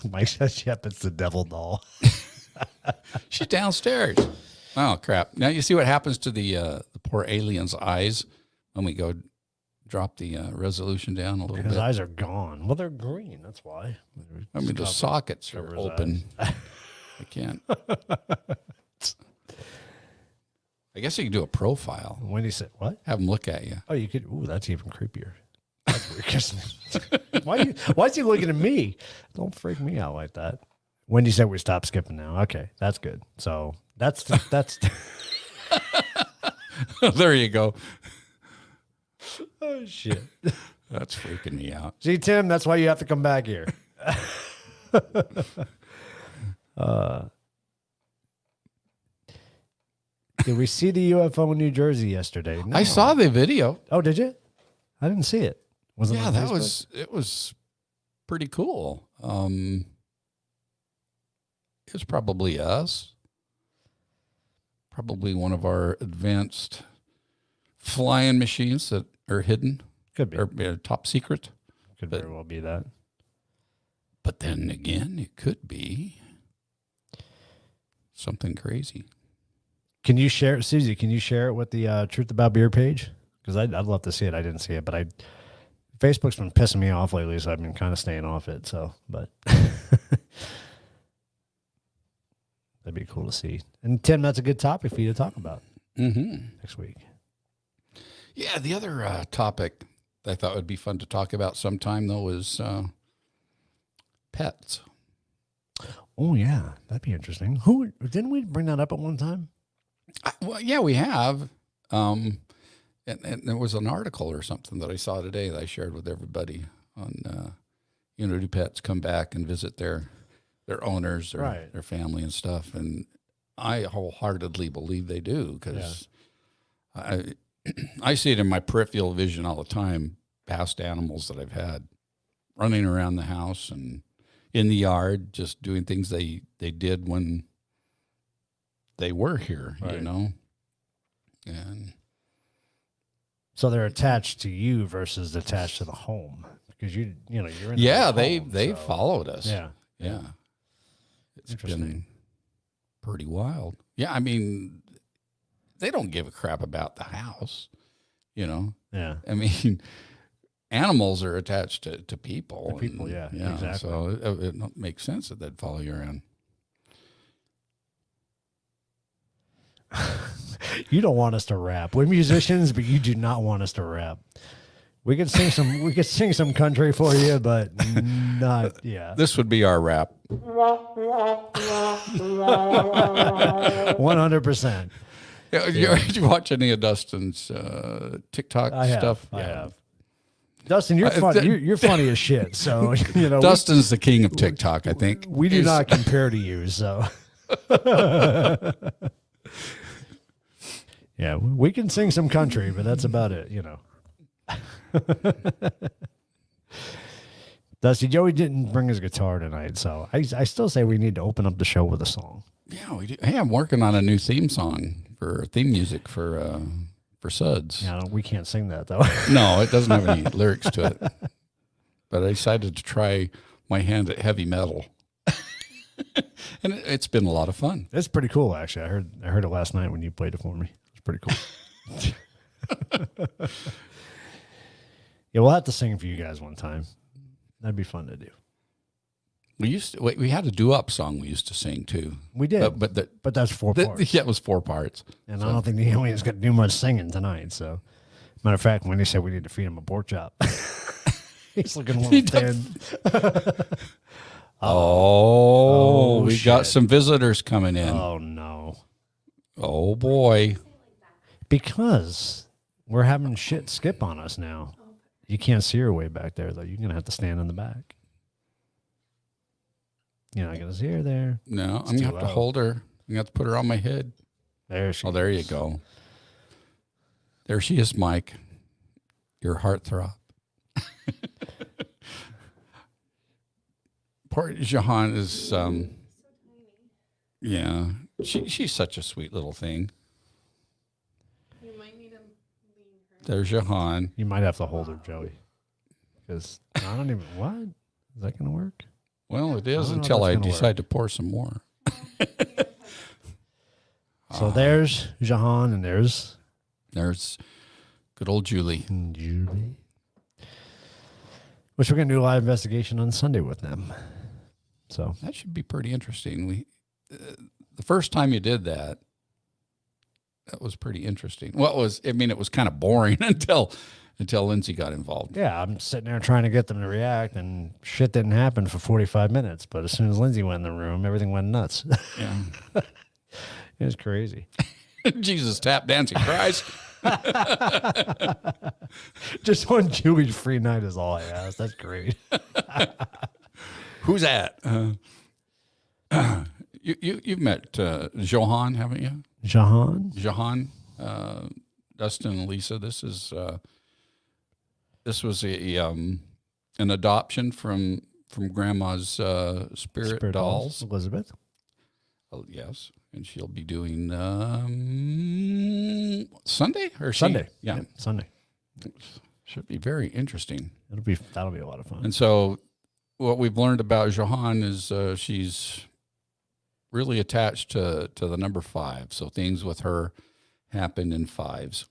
Mike says, "Yep, it's the devil doll." She's downstairs. Oh crap! Now you see what happens to the poor alien's eyes when we go drop the resolution down a little bit. His eyes are gone. Well, they're green. That's why. I mean, the sockets are open. I can't. I guess you can do a profile. Wendy said, "What? Have them look at you." Oh, you could. Ooh, that's even creepier. That's weird. Why is he looking at me? Don't freak me out like that. Wendy said we stop skipping now. Okay, that's good. So that's. There you go. Oh shit. That's freaking me out. See, Tim, that's why you have to come back here. Did we see the UFO in New Jersey yesterday? No. I saw the video. Oh, did you? I didn't see it. Was it? Yeah, on that Facebook? it was pretty cool. It was probably us. Probably one of our advanced flying machines that are hidden. Could be. Or top secret. Could very well be that. But then again, it could be something crazy. Can you share, Susie? Can you share it with the Truth About Beer page? Because I'd love to see it. I didn't see it, but Facebook's been pissing me off lately, so I've been kind of staying off it. So, but that'd be cool to see. And Tim, that's a good topic for you to talk about next week. Yeah, the other topic I thought would be fun to talk about sometime though is pets. Oh yeah, that'd be interesting. Who didn't we bring that up at one time? Well, yeah, we have. And there was an article or something that I saw today that I shared with everybody on, do pets come back and visit their owners, their family and stuff? And I wholeheartedly believe they do because I see it in my peripheral vision all the time, past animals that I've had running around the house and in the yard, just doing things they did when they were here, And so they're attached to you versus attached to the home because you're in. They followed us. Yeah. It's been pretty wild. Yeah, I mean, they don't give a crap about the house, Yeah. I mean, animals are attached to people. Exactly. So it makes sense that they'd follow you around. You don't want us to rap. We're musicians, but you do not want us to rap. We could sing some country for you, but not. Yeah, this would be our rap. 100%. You watch any of Dustin's TikTok stuff? I have. Dustin, you're funny. You're funny as shit. So Dustin's the king of TikTok. I think we do not compare to you. So. Yeah, we can sing some country, but that's about it, Dusty, Joey didn't bring his guitar tonight, so I still say we need to open up the show with a song. Yeah, we do. Hey, I'm working on a new theme song for theme music for SUDS. Yeah, we can't sing that though. No, it doesn't have any lyrics to it. But I decided to try my hand at heavy metal. And it's been a lot of fun. It's pretty cool, actually. I heard it last night when you played it for me. It's pretty cool. Yeah, we'll have to sing for you guys one time. That'd be fun to do. We had a doo-wop song we used to sing too. We did, but that's four parts. Yeah, it was 4 parts. And I don't think the alien's going to do much singing tonight. So, matter of fact, when they said we need to feed him a pork chop, he's looking a little thin. Oh, we got shit. some visitors coming in. Oh, no. Oh, boy. Because we're having shit skip on us now. You can't see her way back there, though. You're going to have to stand in the back. You're not going to see her there. No, I'm going to have to hold her. I'm going to have to put her on my head. There she is. There you go. There she is, Mike. Your heartthrob. Poor Jahan is, yeah, she's such a sweet little thing. You might need to lean her. There's Jahan. You might have to hold her, Joey. Because I don't even, what? Is that going to work? Well, it is I don't know until if I that's gonna decide to pour some more. So there's Jahan and there's good old Julie. Julie. Which we're going to do a live investigation on Sunday with them. So That should be pretty interesting. The first time you did that was pretty interesting. Well, it was kind of boring until Lindsay got involved. yeah, I'm sitting there trying to get them to react, and shit didn't happen for 45 minutes. But as soon as Lindsay went in the room, everything went nuts. Yeah. It was crazy. Jesus, tap dancing Christ. Just one Jewish free night is all I ask. That's great. Who's that? You've met Johan, haven't you? Jahan? Jahan, Dustin and Lisa. This was an adoption from Grandma's spirit dolls. Elizabeth? Oh, yes, and she'll be doing Sunday or Sunday. Yeah, Yep, Sunday. should be very interesting. That'll be a lot of fun. And so, what we've learned about Johan is she's really attached to the number 5. So things with her happen in 5s.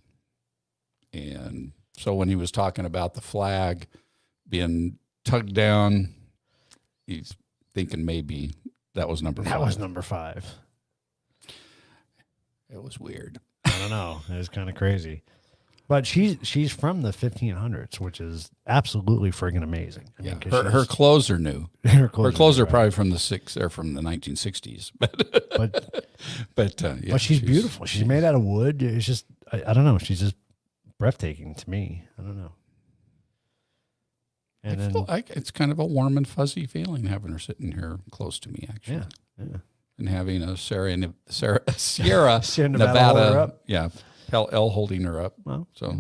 And so when he was talking about the flag being tugged down, he's thinking maybe that was number 5. That was number 5. It was weird. I don't know. It was kind of crazy. But she's from the 1500s, which is absolutely friggin' amazing. I mean, her clothes are new. Her clothes are probably from the 1960s. But she's beautiful. She's made out of wood. It's just I don't know. She's just breathtaking to me. I don't know. And I feel like it's kind of a warm and fuzzy feeling having her sitting here close to me, actually. Yeah. And having a Sierra Nevada L holding her up. Well, so,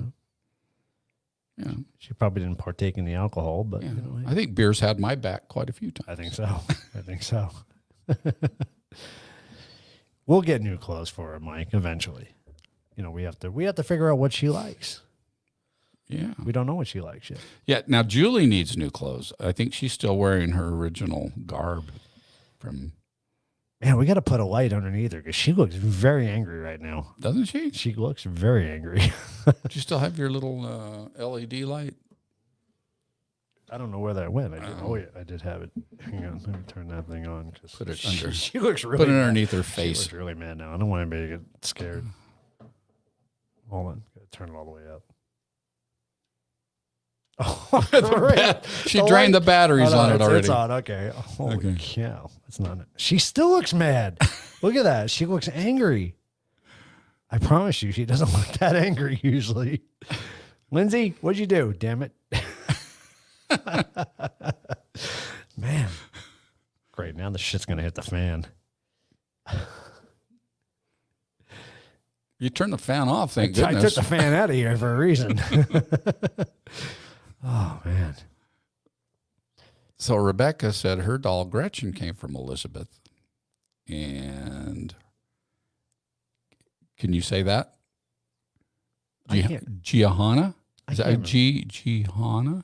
yeah. She probably didn't partake in the alcohol, but yeah. I think beer's had my back quite a few times. I think so. We'll get new clothes for her, Mike, eventually. We have to figure out what she likes. Yeah. We don't know what she likes yet. Yeah. Now Julie needs new clothes. I think she's still wearing her original garb from. Man, we got to put a light underneath her because she looks very angry right now. Doesn't she? She looks very angry. Do you still have your little LED light? I don't know where that went. I did have it. Hang on, let me turn that thing on. Put it under. She looks really. Put it mad. underneath her She face. looks really mad now. I don't want anybody to get scared. Hold on, gotta turn it all the way up. Oh, she drained the batteries on it already. It's on. Okay. Holy Okay. cow! It's not. She still looks mad. Look at that. She looks angry. I promise you, she doesn't look that angry usually. Lindsay, what'd you do? Damn it. Man. Great. Now the shit's going to hit the fan. You turned the fan off, thank goodness. I took the fan out of here for a reason. Oh, man. So Rebecca said her doll Gretchen came from Elizabeth. And can you say that? I can't. Gihanna? Is that can't Gihanna?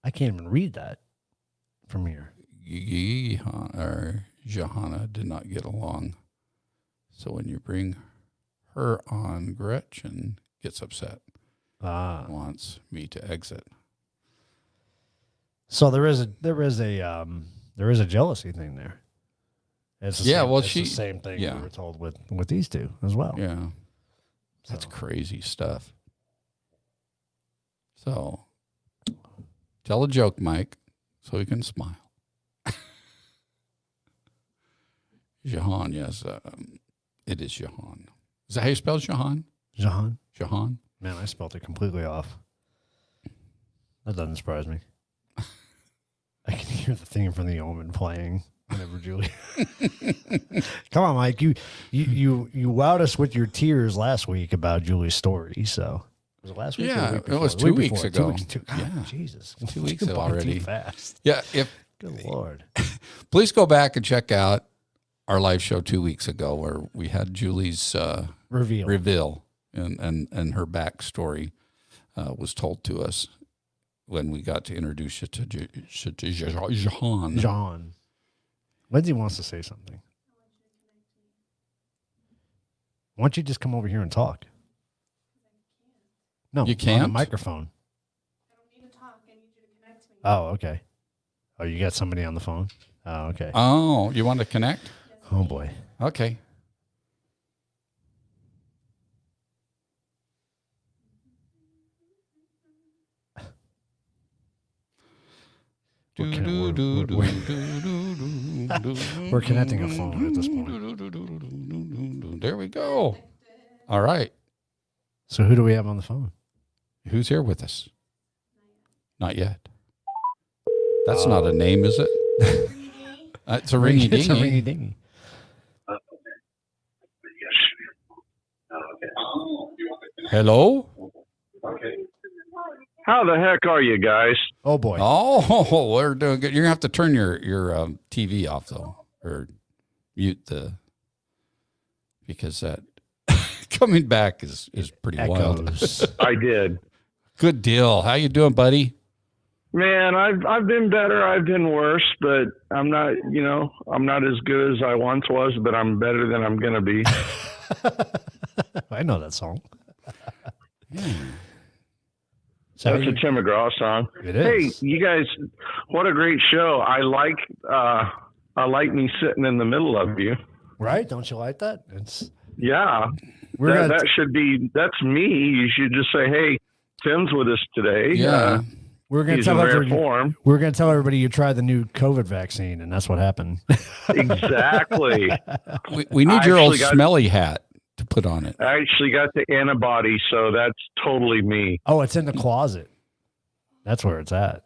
I can't even read that from here. Johanna did not get along. So when you bring her on, Gretchen gets upset. Wants me to exit. So there is a jealousy thing there. It's the same thing we were told with these two as well. Yeah. That's crazy stuff. So tell a joke, Mike, so we can smile. Jahan, yes. It is Jahan. Is that how you spell Jahan? Jahan. Jahan. Man, I spelled it completely off. That doesn't surprise me. I can hear the theme from The Omen playing whenever Julie. Come on, Mike. You wowed us with your tears last week about Julie's story. So was it last week? Yeah, or the week before? it was The 2 week weeks before. ago. Yeah, Jesus, 2 weeks By already. too fast. Yeah. Good Lord. Please go back and check out our live show 2 weeks ago where we had Julie's reveal and her backstory was told to us when we got to introduce you to Jahan. John. Lindsay wants to say something. Why don't you just come over here and talk? No, You can't? On the microphone. I don't need to talk. I need you to connect to me. Oh, okay. Oh, you got somebody on the phone? Oh, okay. Oh, you want to connect? Oh, boy. Okay. We're connecting a phone at this point. There we go. All right. So who do we have on the phone? Who's here with us? Not yet. That's not a name, is it? It's a ringy It's a dingy. ringy dingy. Hello? How the heck are you guys? Oh, boy. Oh, we're doing good. You're gonna have to turn your TV off though, or mute because that coming back is pretty wild. Echoes. I did. Good deal. How you doing, buddy? Man, I've been better. I've been worse, but I'm not as good as I once was, but I'm better than I'm going to be. I know that song. So that's a Tim McGraw song. It is. Hey, you guys, what a great show. I like me sitting in the middle of you. Right? Don't you like that? Yeah. We're That's me. You should just say, hey, Tim's with us today. Yeah. We're going to He's tell in rare everybody. form. We're going to tell everybody you tried the new COVID vaccine, and that's what happened. Exactly. We need your old actually got- smelly hat to put on it. I actually got the antibody, so that's totally me. Oh, it's in the closet. That's where it's at.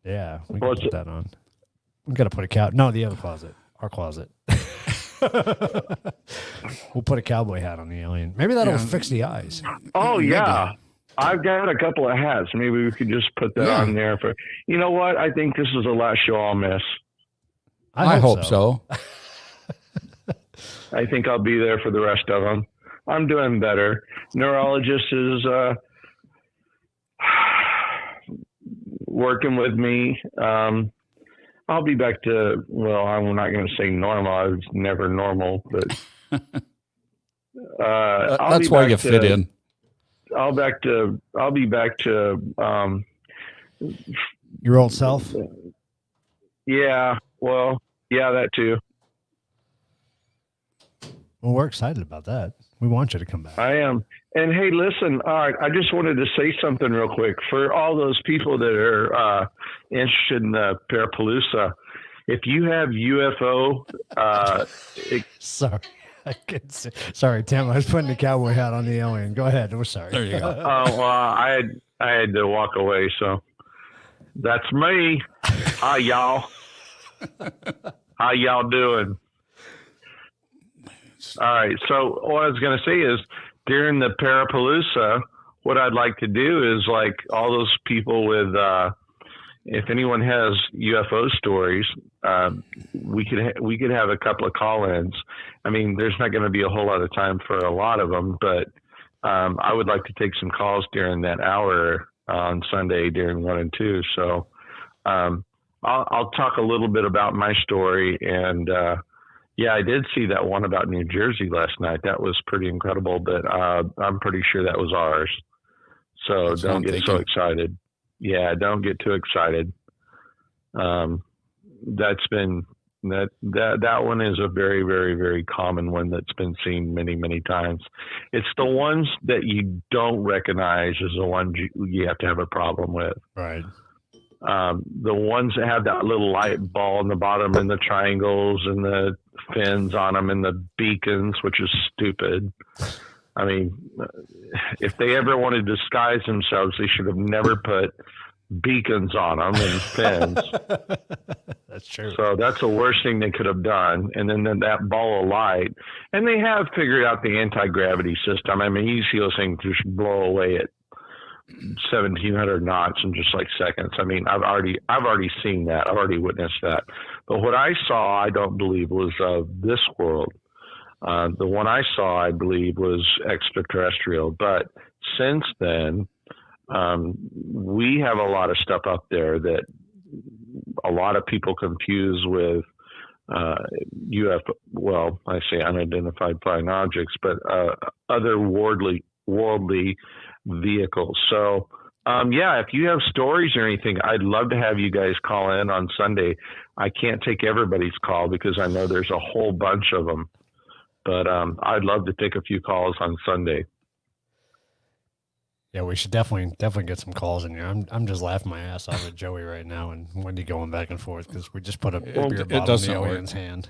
Yeah, we can What's put that on. We got to put a cow. No, the other closet. Our closet. We'll put a cowboy hat on the alien. Maybe that'll fix the eyes. Oh, Maybe. yeah. I've got a couple of hats. Maybe we could just put that on there for. You know what? I think this is the last show I'll miss. I hope so. I think I'll be there for the rest of them. I'm doing better. Neurologist is working with me. I'll be back to, well, I'm not going to say normal. I was never normal, but That's why you fit in. I'll be back to Your old self? yeah, well, yeah, that too. Well, we're excited about that. We want you to come back. I am. And hey, listen, all right, I just wanted to say something real quick for all those people that are interested in the Parapalooza. If you have UFO, Sorry. Sorry, Tim. I was putting the cowboy hat on the alien. Go ahead. We're sorry. There you go. well, I had to walk away, so that's me. Hi, y'all. How y'all doing? All right. So what I was going to say is during the Parapalooza, what I'd like to do is like all those people with, if anyone has UFO stories, we could have a couple of call-ins. I mean, there's not going to be a whole lot of time for a lot of them, but I would like to take some calls during that hour on Sunday during 1 and 2. So I'll talk a little bit about my story. And yeah, I did see that one about New Jersey last night. That was pretty incredible, but I'm pretty sure that was ours. So That's don't get so excited. Yeah, don't get too excited. That's been that one is a very, very, very common one that's been seen many, many times. It's the ones that you don't recognize as the ones you have to have a problem with. Right. The ones that have that little light ball in the bottom and the triangles and the fins on them and the beacons, which is stupid. I mean, if they ever want to disguise themselves, they should have never put beacons on them and fins. That's true. So that's the worst thing they could have done. And then that ball of light. And they have figured out the anti-gravity system. I mean, you see those things just blow away at 1,700 knots in just like seconds. I mean, I've already seen that. I've already witnessed that. But what I saw, I don't believe was of this world. The one I saw, I believe, was extraterrestrial. But since then, we have a lot of stuff up there that a lot of people confuse with UFO. Well, I say unidentified flying objects, but other worldly vehicles. So, if you have stories or anything, I'd love to have you guys call in on Sunday. I can't take everybody's call because I know there's a whole bunch of them, but I'd love to take a few calls on Sunday. Yeah, we should definitely get some calls in here. I'm just laughing my ass off at Joey right now and Wendy going back and forth because we just put a beer bottle in the alien's hand.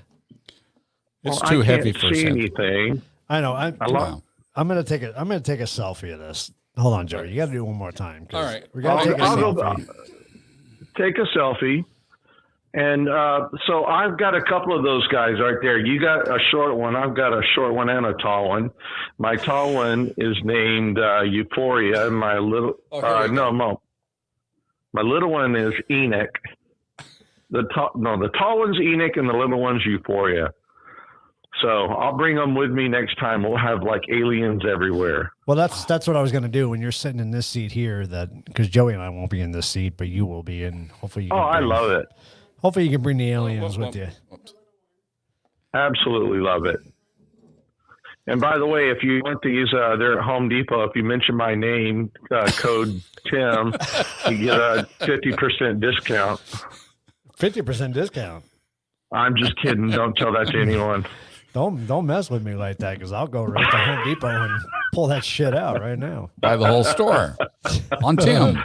It's too heavy for anything. I know. I'm gonna take a selfie of this. Hold on, Joey. You got to do it one more time. All right, we got to take a selfie. Take a selfie. And so I've got a couple of those guys right there. You got a short one. I've got a short one and a tall one. My tall one is named Euphoria. And my little my little one is Enoch. The tall one's Enoch and the little one's Euphoria. So I'll bring them with me next time. We'll have like aliens everywhere. Well, that's what I was going to do when you're sitting in this seat here. That because Joey and I won't be in this seat, but you will be in. Hopefully, I love it. Hopefully, you can bring the aliens with you. Absolutely love it. And by the way, if you want to use there at Home Depot, if you mention my name, code Tim, you get a 50% discount. 50% discount. I'm just kidding. Don't tell that to anyone. Don't mess with me like that because I'll go right to Home Depot and pull that shit out right now. Buy the whole store on Tim.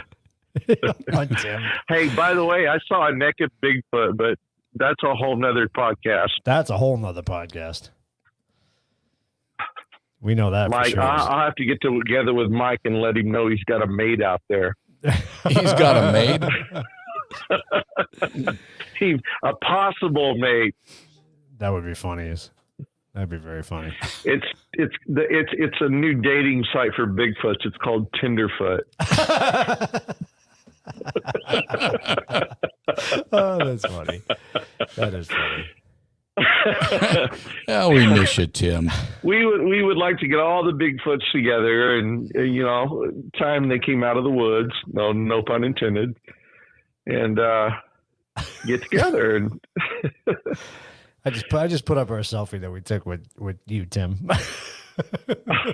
On Tim. Hey, by the way, I saw a naked Bigfoot, but that's a whole nother podcast. That's a whole nother podcast. We know that. Mike, for sure. I'll have to get together with Mike and let him know he's got a maid out there. He's got a maid. A possible maid. That would be funny. That'd be very funny. It's a new dating site for Bigfoots. It's called Tenderfoot. Oh, that's funny. That is funny. Yeah, we miss you, Tim. We would like to get all the Bigfoots together and time they came out of the woods. No pun intended. And get together and. I just put up our selfie that we took with you, Tim.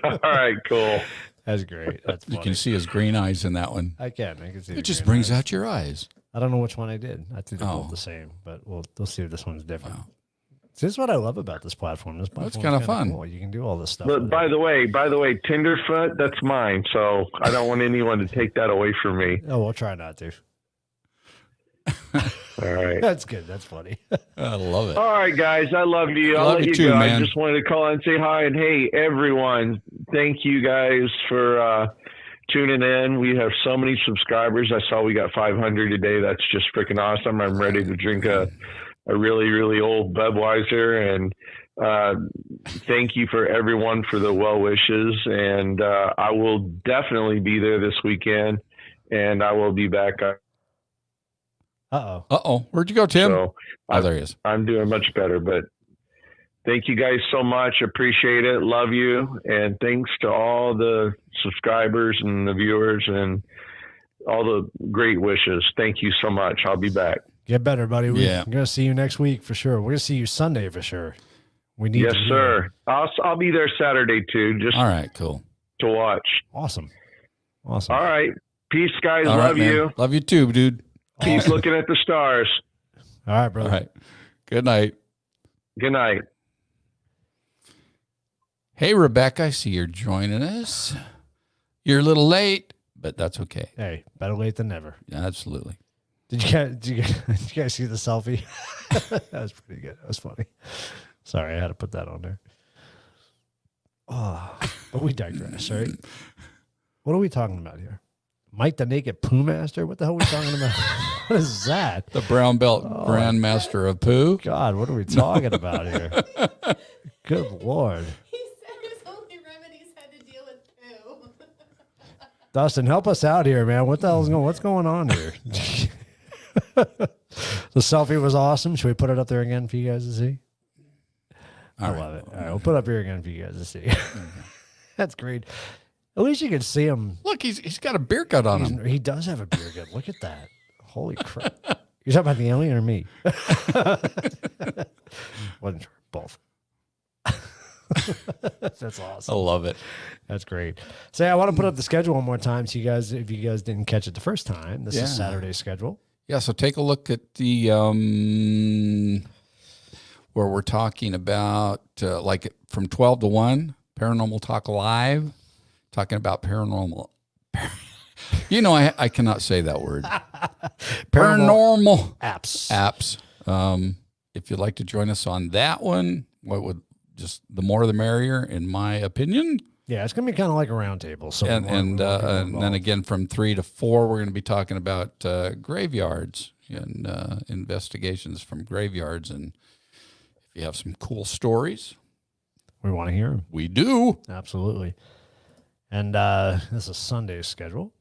All right, cool. That's great. That's funny. You can see his green eyes in that one. I can see. It just brings out your eyes. I don't know which one I did. I think they're both the same, but we'll see if this one's different. Wow. This is what I love about this platform. This platform's kind of fun. Cool. You can do all this stuff. But by the way, Tenderfoot, that's mine. So I don't want anyone to take that away from me. Oh, we'll try not to. All right. That's good. That's funny. I love it. All right, guys. I love you. I'll let you too, go. man. I just wanted to call and say hi. And hey, everyone, thank you guys for tuning in. We have so many subscribers. I saw we got 500 today. That's just freaking awesome. I'm ready to drink a really, really old Budweiser. And thank you for everyone for the well wishes. And I will definitely be there this weekend. And I will be back. Uh-oh. Where'd you go, Tim? So there he is. I'm doing much better, but thank you guys so much. Appreciate it. Love you. And thanks to all the subscribers and the viewers and all the great wishes. Thank you so much. I'll be back. Get better, buddy. We're going to see you next week for sure. We're going to see you Sunday for sure. We need Yes, sir. I'll be there Saturday too. Just all right, cool. To watch. Awesome. All right. Peace, guys. All Love right, you. Love you too, dude. Keep looking at the stars. All right, brother. All right. Good night. Good night. Hey, Rebecca, I see you're joining us. You're a little late, but that's okay. Hey, better late than never. Yeah, absolutely. Did you guys see the selfie? That was pretty good. That was funny. Sorry, I had to put that on there. Oh, but we digress, right? What are we talking about here? Mike the Naked Poo Master? What the hell are we talking about? What is that? The brown belt grandmaster of poo. God, what are we talking about here? Good Lord. He said his only remedies had to deal with poo. Dustin, help us out here, man. What's going on here? The selfie was awesome. Should we put it up there again for you guys to see? I love it. All right, we'll put it up here again for you guys to see. That's great. At least you can see him. Look, he's got a beer gut on him. He does have a beer gut. Look at that. Holy crap. You're talking about the alien or me? Wasn't sure. Both. That's awesome. I love it. That's great. So I want to put up the schedule one more time. So you guys, if you guys didn't catch it the first time, this is Saturday's schedule. Yeah. So take a look at the where we're talking about like from 12 to 1, Paranormal Talk Live, talking about paranormal. You know, I cannot say that word. Paranormal apps. If you'd like to join us on that one, just the more the merrier, in my opinion. Yeah, it's going to be kind of like a round table. So and then again from 3 to 4, we're going to be talking about graveyards and investigations from graveyards. And if you have some cool stories, we want to hear them. We do. Absolutely. And this is Sunday's schedule,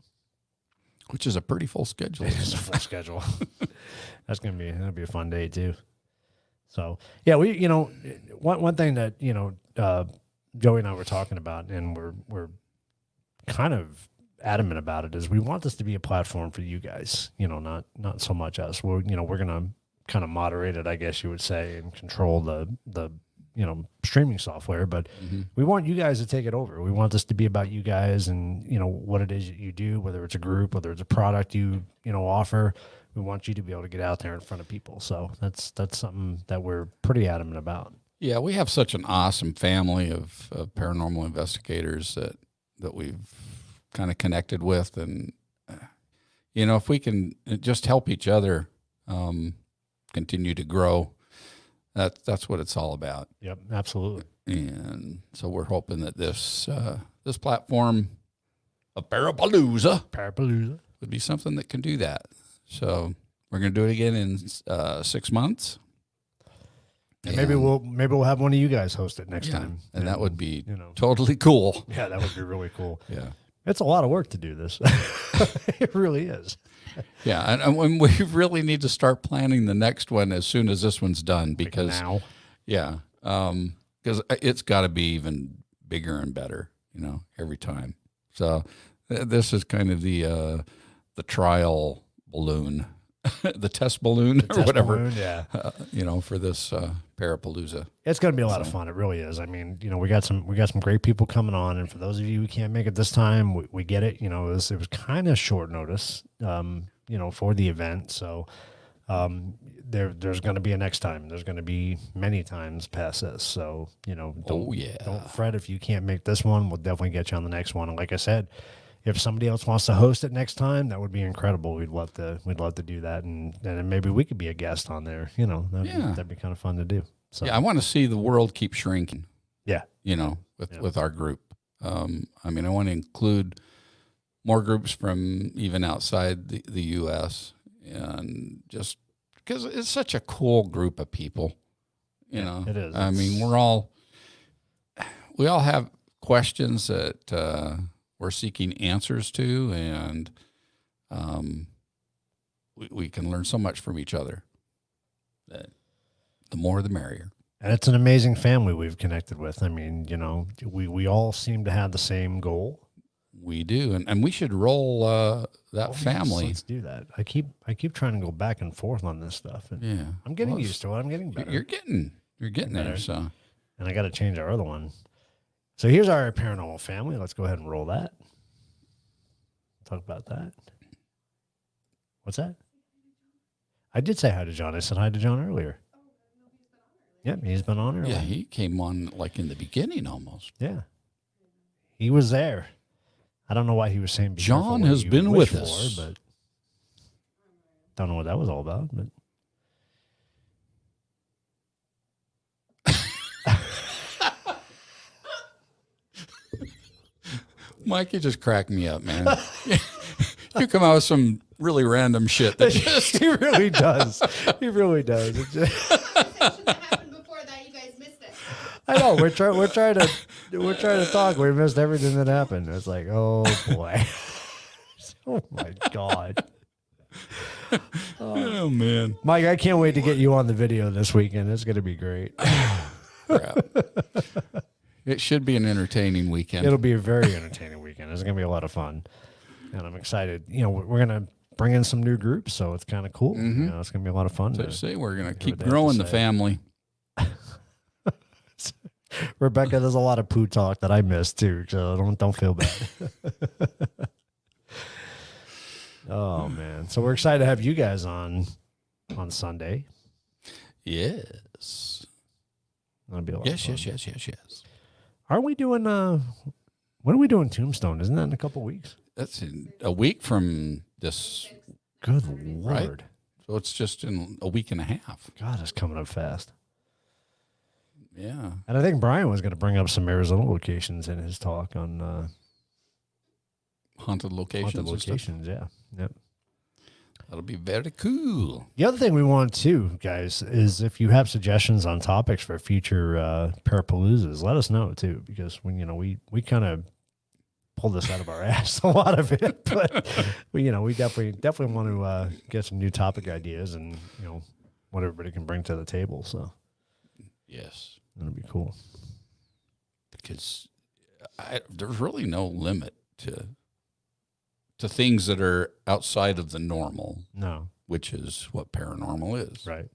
which is a pretty full schedule. It's a full schedule. That'll be a fun day too. So yeah, one thing that Joey and I were talking about, and we're kind of adamant about it, is we want this to be a platform for you guys. Not so much us. We're gonna kind of moderate it, I guess you would say, and control the streaming software, but we want you guys to take it over. We want this to be about you guys and, what it is that you do, whether it's a group, whether it's a product you offer. We want you to be able to get out there in front of people. So that's something that we're pretty adamant about. Yeah, we have such an awesome family of paranormal investigators that we've kind of connected with. And, if we can just help each other continue to grow, that's what it's all about. Yep, absolutely. And so we're hoping that this platform of Parapalooza would be something that can do that. So we're going to do it again in 6 months. And maybe we'll have one of you guys host it next time. And that would be totally cool. Yeah, that would be really cool. Yeah. It's a lot of work to do this. It really is. Yeah, and we really need to start planning the next one as soon as this one's done, because now. Yeah, because it's got to be even bigger and better, every time. So this is kind of the trial balloon, the test balloon or whatever. Balloon, yeah. For this Parapalooza. It's going to be a lot of fun. It really is. I mean, we got some great people coming on, and for those of you who can't make it this time, we get it. It was kind of short notice, for the event. So there's going to be a next time. There's going to be many times past this. So don't fret if you can't make this one. We'll definitely get you on the next one. And like I said, if somebody else wants to host it next time, that would be incredible. We'd love to do that, and then maybe we could be a guest on there. That'd be kind of fun to do. So I want to see the world keep shrinking. Yeah, with our group. I want to include more groups from even outside the U.S. and just because it's such a cool group of people. It is. I mean, we all have questions that. We're seeking answers to, and we can learn so much from each other. That the more, the merrier. And it's an amazing family we've connected with. I mean, we all seem to have the same goal. We do, and we should roll that family. Let's do that. I keep trying to go back and forth on this stuff. And I'm getting used to it. I'm getting better. You're getting there. So, and I got to change our other one. So here's our paranormal family. Let's go ahead and roll that. Talk about that. What's that? I did say hi to John. I said hi to John earlier. Yep, he's been on earlier. Yeah, he came on like in the beginning almost. Yeah. He was there. I don't know why he was saying John has been with us. But don't know what that was all about. But Mike, you just crack me up, man. You come out with some really random shit. That just... He really does. He really does. It just... I know we're trying to talk. We missed everything that happened. It's like, oh boy, oh my god. Oh man, Mike, I can't wait to get you on the video this weekend. It's going to be great. Crap. It should be an entertaining weekend. It'll be a very entertaining weekend. It's going to be a lot of fun, and I'm excited. You know, we're going to bring in some new groups, so it's kind of cool. Mm-hmm. You know, it's going to be a lot of fun. So say we're going to keep growing the family. Rebecca, there's a lot of poo talk that I missed too, so don't feel bad. Oh man, so we're excited to have you guys on Sunday. Yes, that'll be a lot. Yes. Aren't we doing? When are we doing Tombstone? Isn't that in a couple weeks? That's in a week from this. Good Lord! Right? So it's just in a week and a half. God, it's coming up fast. Yeah. And I think Brian was going to bring up some Arizona locations in his talk on haunted locations. Haunted locations, yeah. Yep. That'll be very cool. The other thing we want too, guys, is if you have suggestions on topics for future Parapaloozas, let us know too, because when we kind of pulled this out of our ass, a lot of it, but we definitely want to get some new topic ideas and what everybody can bring to the table. So yes. That'd be cool. Because there's really no limit to things that are outside of the normal. No. Which is what paranormal is. Right.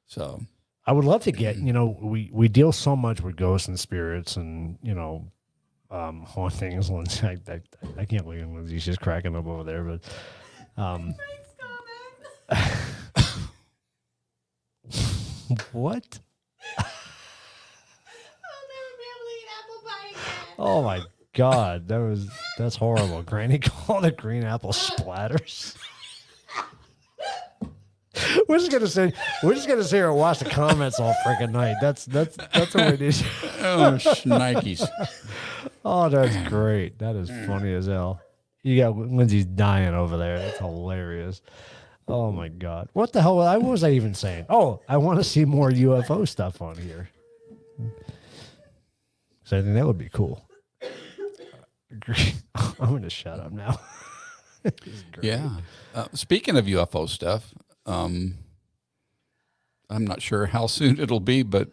So I would love to get, we deal so much with ghosts and spirits and, hauntings. I can't believe Lindsay's just cracking up over there, but what? Oh my God, that's horrible. Granny called it green apple splatters. We're just gonna sit here and watch the comments all freaking night. That's what we need. Oh, shnikes. Oh, that's great. That is funny as hell. You got Lindsay's dying over there. That's hilarious. Oh my God. What the hell? What was I even saying? Oh, I want to see more UFO stuff on here. So I think that would be cool. I'm going to shut up now. Yeah. Speaking of UFO stuff, I'm not sure how soon it'll be, but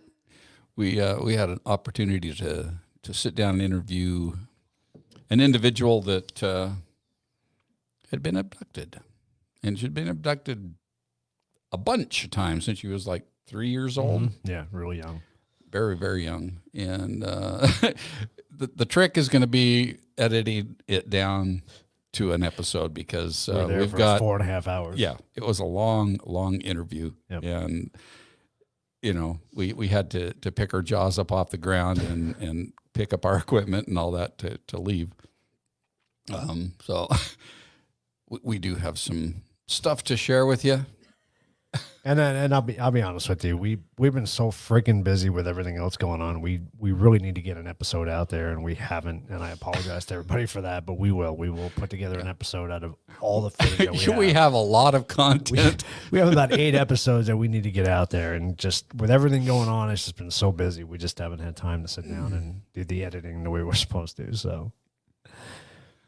we had an opportunity to sit down and interview an individual that had been abducted. And she'd been abducted a bunch of times since she was like 3 years old. Mm-hmm. Yeah, really young. Very, very young. And the trick is going to be editing it down to an episode because we've got 4.5 hours. Yeah, it was a long, long interview. Yep. And, we had to pick our jaws up off the ground and pick up our equipment and all that to leave. So we do have some stuff to share with you. And I'll be honest with you, we've been so freaking busy with everything else going on. We really need to get an episode out there, and we haven't. And I apologize to everybody for that, but we will. We will put together an episode out of all the footage that we have. We have a lot of content. We have about 8 episodes that we need to get out there, and just with everything going on, it's just been so busy. We just haven't had time to sit down and do the editing the way we're supposed to. So.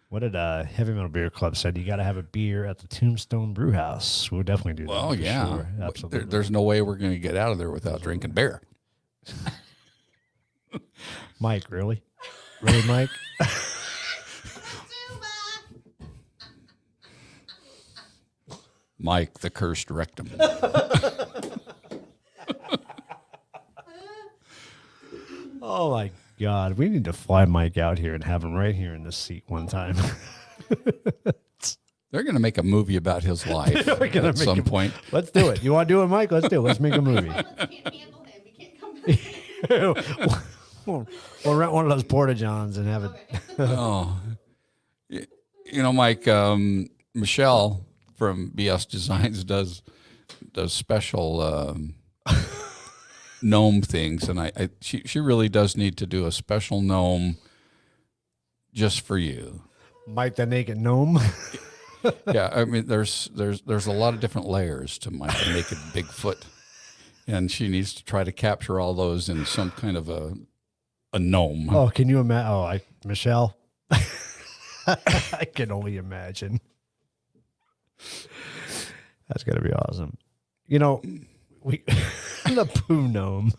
What did Heavy Metal Beer Club said? You got to have a beer at the Tombstone Brew House. We'll definitely do that. Well, yeah. Sure. Absolutely. There's no way we're going to get out of there without drinking beer. Mike, really? Really, Mike? Mike, the cursed rectum. Oh, my God. We need to fly Mike out here and have him right here in this seat one time. They're going to make a movie about his life at some point. Let's do it. You want to do it, Mike? Let's do it. Let's make a movie. We can't handle him. We can't come back. We'll rent one of those Porta-Johns and have it. Oh. Mike, Michelle from BS Designs does special gnome things, and she really does need to do a special gnome just for you. Mike the Naked Gnome. Yeah, I mean, there's a lot of different layers to Mike the Naked Bigfoot, and she needs to try to capture all those in some kind of a gnome. Oh, can you imagine? Michelle, I can only imagine. That's gonna be awesome. You know, the poo gnome.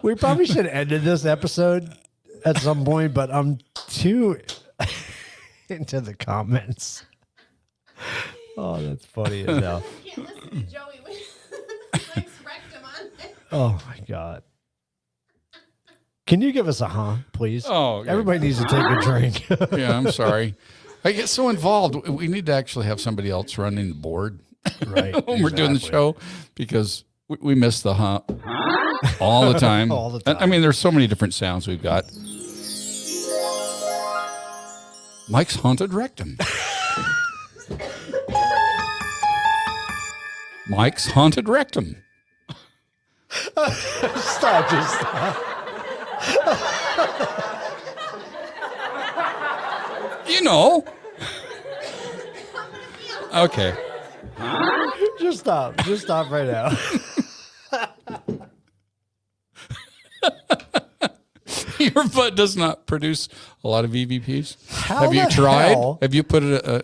We probably should have ended this episode at some point, but I'm too into the comments. Oh, that's funny as hell. I can't listen to Joey with Mike's rectum on it. Oh my God. Can you give us a please? Oh, yeah. Everybody needs to take a drink. Yeah, I'm sorry. I get so involved. We need to actually have somebody else running the board Right. when we're doing the show, because we miss the all the time. All the time. I mean, there's so many different sounds we've got. Mike's haunted rectum. Mike's haunted rectum. Stop, just stop. You know. Okay. Just stop. Just stop right now. Your butt does not produce a lot of EVPs. How Have you the tried? hell? Have you put a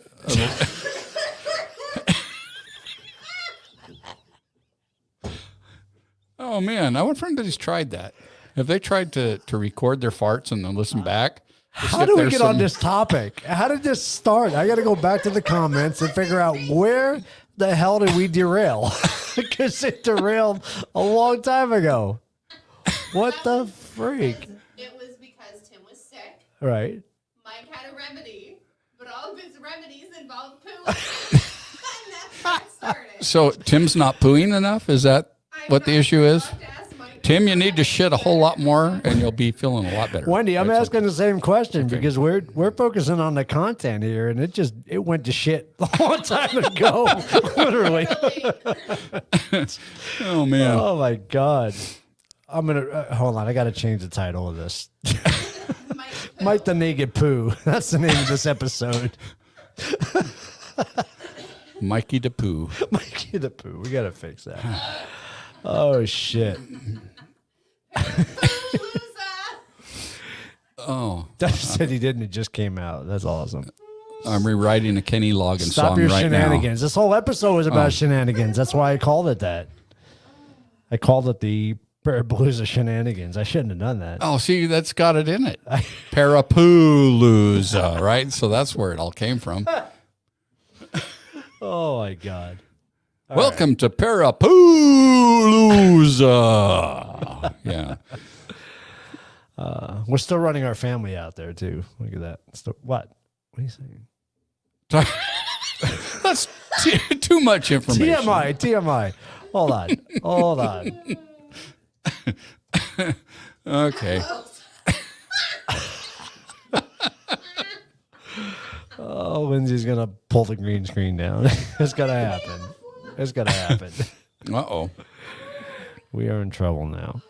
Oh man, I wonder if anybody's tried that. Have they tried to record their farts and then listen back? How do we get on this topic? How did this start? I got to go back to the comments and figure out where the hell did we derail? Because it derailed a long time ago. What the freak? It was because Tim was sick. Right. Mike had a remedy, but all of his remedies involved poo. And that's how it started. So Tim's not pooing enough? Is that what the issue is? I'll have to ask Mike. Tim, you need to shit a whole lot more and you'll be feeling a lot better. Wendy, I'm That's asking the same question because we're focusing on the content here, and it went to shit a long time ago, literally. Oh man. Oh my God. I'm gonna hold on. I got to change the title of this. Mike the Naked Poo. That's the name of this episode. Mikey the Poo. Mikey the Poo. We got to fix that. Oh shit. Oh, Dutch said he didn't. It just came out. That's awesome. I'm rewriting a Kenny Loggins Stop song your right shenanigans. This whole episode was about shenanigans. That's why I called it that. I called it the Parapalooza Shenanigans. I shouldn't have done that. now. Oh, see, that's got it in it. Parapalooza, right? So that's where it all came from. Oh my God. Welcome to Parapalooza. Yeah. We're still running our family out there too. Look at that. What? What are you saying? That's too much information. TMI. Hold on. Okay. Oh, Lindsay's gonna pull the green screen down. It's gonna happen. Uh-oh. We are in trouble now.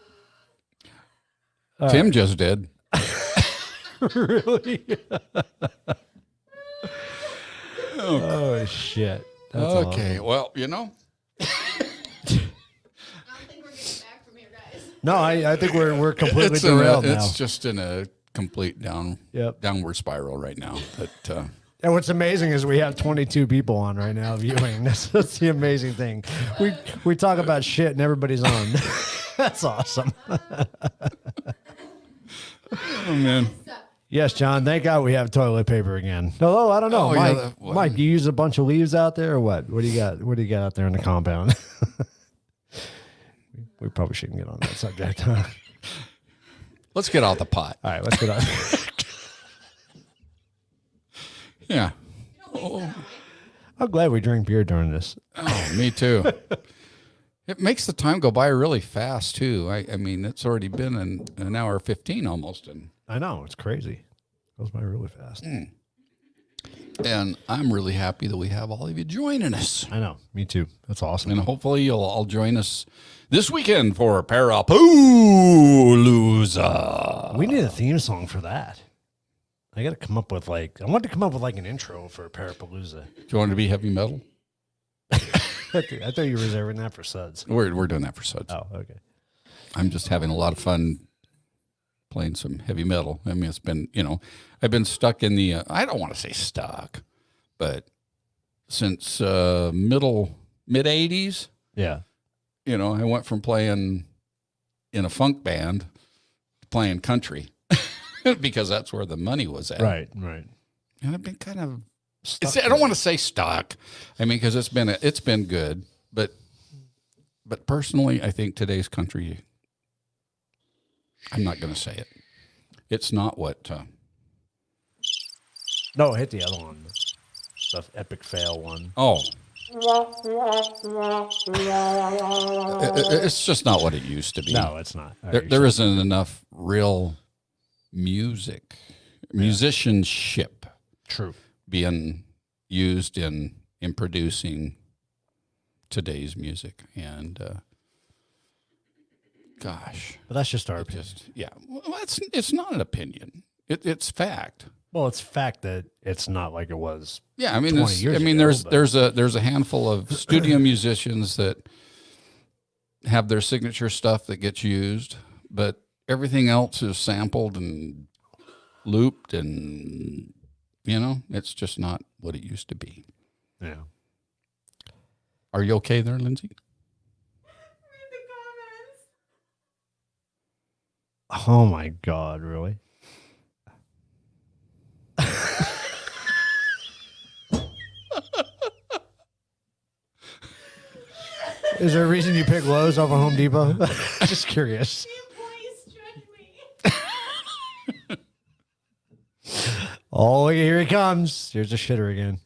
Tim just did. Really? Oh shit. That's Okay. awesome. Well, you know. I don't think we're getting back from here, guys. No, I think we're completely It's, in a, derailed now. it's just in a complete Yep. downward spiral right now. But And what's amazing is we have 22 people on right now viewing. That's the amazing thing. We talk about shit and everybody's on. That's awesome. oh man. Yes, John. Thank God we have toilet paper again. Although I don't know, Oh, Mike. yeah, well, Mike, you use a bunch of leaves out there or what? What do you got? What do you got out there in the compound? We probably shouldn't get on that subject. Huh? Let's get out the pot. All right, let's get on. Yeah. I'm glad we drink beer during this. Oh, me too. It makes the time go by really fast too. I mean, it's already been an hour 15 almost, and I know it's crazy. Goes by really fast. and I'm really happy that we have all of you joining us. I know. Me too. That's awesome. And hopefully you'll all join us this weekend for Parapalooza. We need a theme song for that. I got to come up with I want to come up with an intro for Parapalooza. Do you want to be heavy metal? I thought you were reserving that for SUDS. We're doing that for SUDS. Oh, okay. I'm just having a lot of fun playing some heavy metal. I mean, it's been, I've been stuck in the, I don't want to say stuck, but since mid-'80s, Yeah. I went from playing in a funk band to playing country because that's where the money was at. Right. And I've been kind of, Stuck I don't want to say stuck. I mean, because it's been good, but personally, I think today's country, I'm not going to say it. It's not what. No, hit the other one. The epic fail one. Oh. It's just not what it used to be. No, it's not. There isn't enough real musicianship. True. Being used in producing today's music. And gosh. But that's just our opinion. Well, it's not an opinion. It's fact. Well, it's fact that it's not like it was. Yeah, I mean, 20 years ago, there's a handful of studio musicians that have their signature stuff that gets used, but everything else is sampled and looped, and it's just not what it used to be. Yeah. Are you okay there, Lindsay? Read the comments. Oh my God! Really? Is there a reason you pick Lowe's over Home Depot? Just curious. The employees judge me. Oh, here he comes. Here's a shitter again.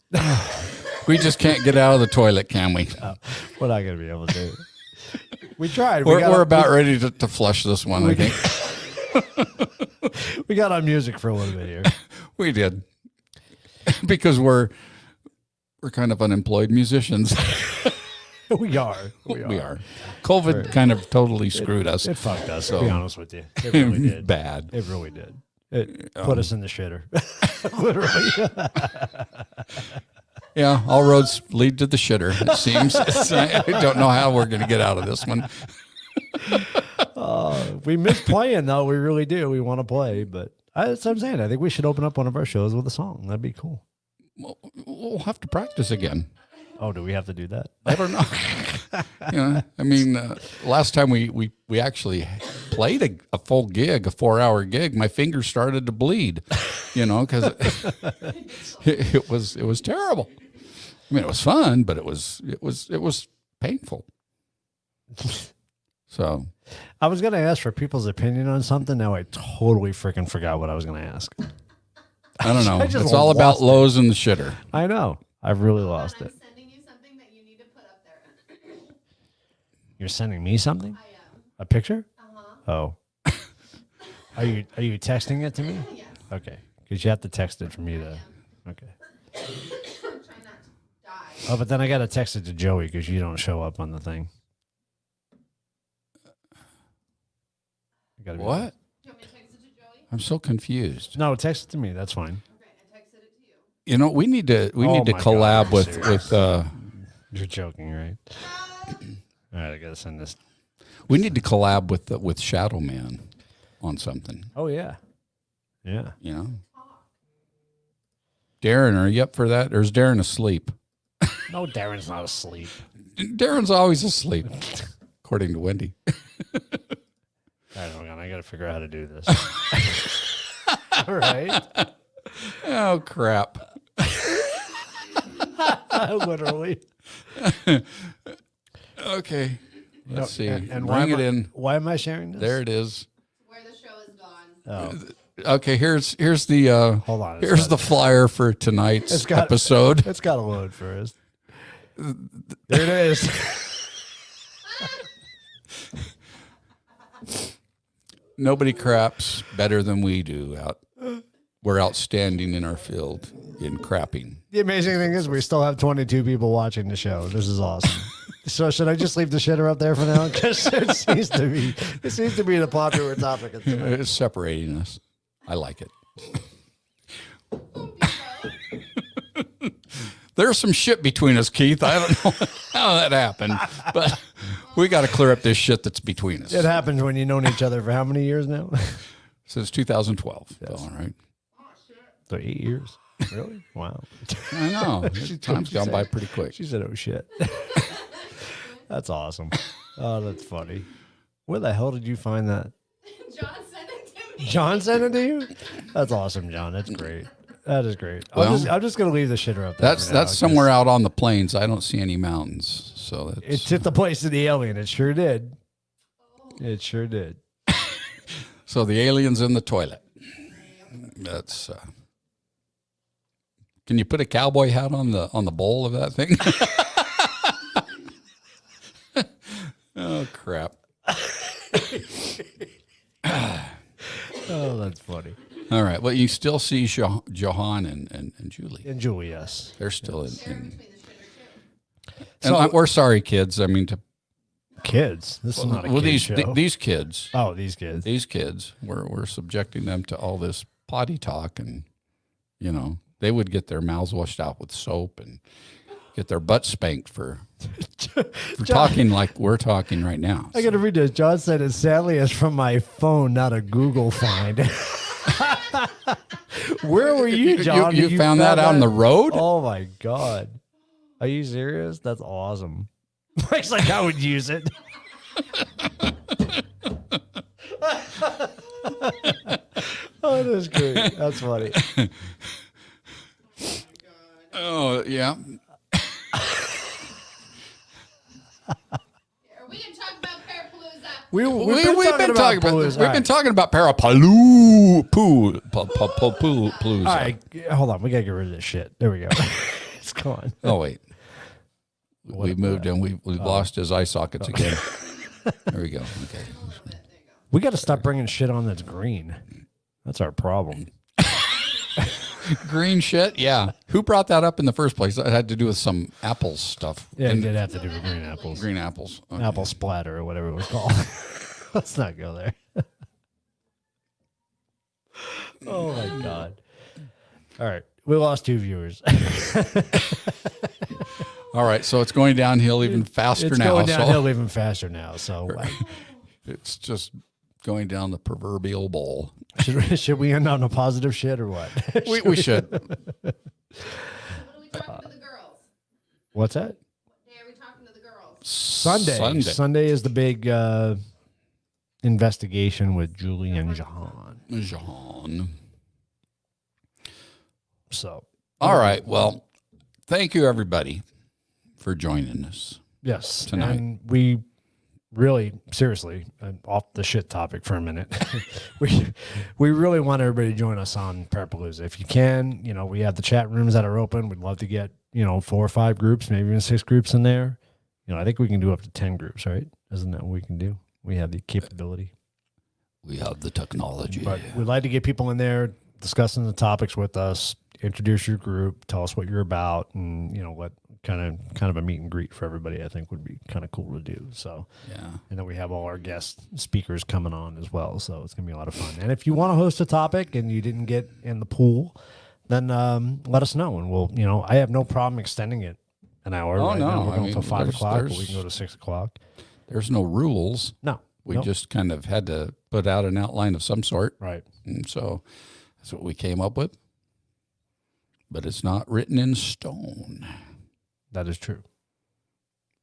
We just can't get out of the toilet, can we? We're not going to be able to. We tried. We're about ready to flush this one, I think. We got on music for a little bit here. We did. Because we're kind of unemployed musicians. We are. COVID kind of totally screwed us. It fucked us, to be honest with you. It really did. Bad. It really did. It put us in the shitter. Literally. Yeah, all roads lead to the shitter, it seems. I don't know how we're going to get out of this one. We miss playing, though. We really do. We want to play. But that's what I'm saying. I think we should open up one of our shows with a song. That'd be cool. Well, we'll have to practice again. Oh, do we have to do that? I don't know. I mean, last time we actually played a full gig, a 4-hour gig, my fingers started to bleed, because it was terrible. I mean, it was fun, but it was painful. So I was going to ask for people's opinion on something. Now I totally freaking forgot what I was going to ask. I don't know. I just It's all about lost it. Lowe's and the shitter. I know. I've really lost I'm it. sending you something that you need to put up there. You're sending me something? I am. A picture? Uh-huh. Oh. Are you texting it to me? Yes. Okay. Because you have to text it for me to. Okay. Try not to die. Oh, but then I got to text it to Joey because you don't show up on the thing. What? Do you want me to text it to Joey? I'm so confused. No, text it to me. That's fine. Okay, I texted it to you. We need to Oh my collab God, with You're joking, right? All right, I got to send this. we need to collab with Shadow Man on something. Oh, yeah. Yeah. Darren, are you up for that? Or is Darren asleep? No, Darren's not asleep. Darren's always asleep, according to Wendy. All right, hold on. I got to figure out how to do this. All right. Oh, crap. Literally. Okay. Let's see. And Bring it in. Why am I sharing this? There it is. Where the show is gone. Oh, Okay, here's the hold on. here's the flyer for tonight's episode. It's got to load first. There it is. Nobody craps better than we do. We're outstanding in our field in crapping. The amazing thing is we still have 22 people watching the show. This is awesome. So should I just leave the shitter up there for now? Because it seems to be the popular topic of tonight. It's separating us. I like it. There's some shit between us, Keith. I don't know how that happened, but we got to clear up this shit that's between us. It happens when you've known each other for how many years now? Since 2012. Yes. All right. So 8 years. Really? Wow. I know. Time's gone by pretty quick. She said, oh, shit. That's awesome. Oh, that's funny. Where the hell did you find that? John sent it to me. John sent it to you? That's awesome, John. That's great. That is great. Well, I'm just going to leave the shitter up there. That's somewhere out on the plains. I don't see any mountains. So that's... It took the place of the alien. It sure did. It sure did. So the alien's in the toilet. That's... Can you put a cowboy hat on the bowl of that thing? Oh, crap. Oh, that's funny. All right. Well, you still see Johan and Julie. And Julie, yes. They're still in. Between the shitter too. And we're sorry, kids. I mean, Kids. This is not a kid show. these kids. Oh, these kids. These kids. We're subjecting them to all this potty talk, and they would get their mouths washed out with soap and get their butt spanked for talking like we're talking right now. I got to read this. John said it sadly is from my phone, not a Google find. Where were you, John? You found that out on the road? Oh my God. Are you serious? That's awesome. Mike's like, I would use it. Oh, that's great. That's funny. Oh, yeah. Are we going to talk about Parapalooza? We've been talking about Parapalooza. We've been talking about Parapalooza. All right, hold on. We got to get rid of this shit. There we go. It's gone. Oh, wait. We moved and we lost his eye sockets again. There we go. Okay. We got to stop bringing shit on that's green. That's our problem. Green shit? Yeah. Who brought that up in the first place? That had to do with some apples stuff. Yeah, it did have to do with green apples. Green apples. Okay. Apple splatter or whatever it was called. Let's not go there. Oh, my God. All right. We lost 2 viewers. All right. So it's going downhill even faster It's now. going downhill even faster now. So It's just going down the proverbial bowl. should we end on a positive shit or what? We should. What are we talking to the girls? What's that? What day are we talking to the girls? Sunday. Sunday is the big investigation with Julie and Jahan. Jean. So, all right. Well, thank you, everybody, for joining us. yes. Tonight. And we really, seriously, off the shit topic for a minute, we really want everybody to join us on Parapalooza. If you can, we have the chat rooms that are open. We'd love to get, 4 or 5 groups, maybe even 6 groups in there. I think we can do up to 10 groups, right? Isn't that what we can do? We have the capability. We have the technology. But we'd like to get people in there discussing the topics with us, introduce your group, tell us what you're about, and what kind of a meet and greet for everybody I think would be kind of cool to do. So Yeah. and then we have all our guest speakers coming on as well. So it's gonna be a lot of fun. And if you want to host a topic and you didn't get in the pool, then let us know, and we'll I have no problem extending it an hour. Oh, right no. now we're I going mean, till 5 o'clock, but we there's- can go to 6 o'clock. There's no rules. No. We Nope. just kind of had to put out an outline of some sort. Right. And so that's what we came up with. But it's not written in stone. That is true.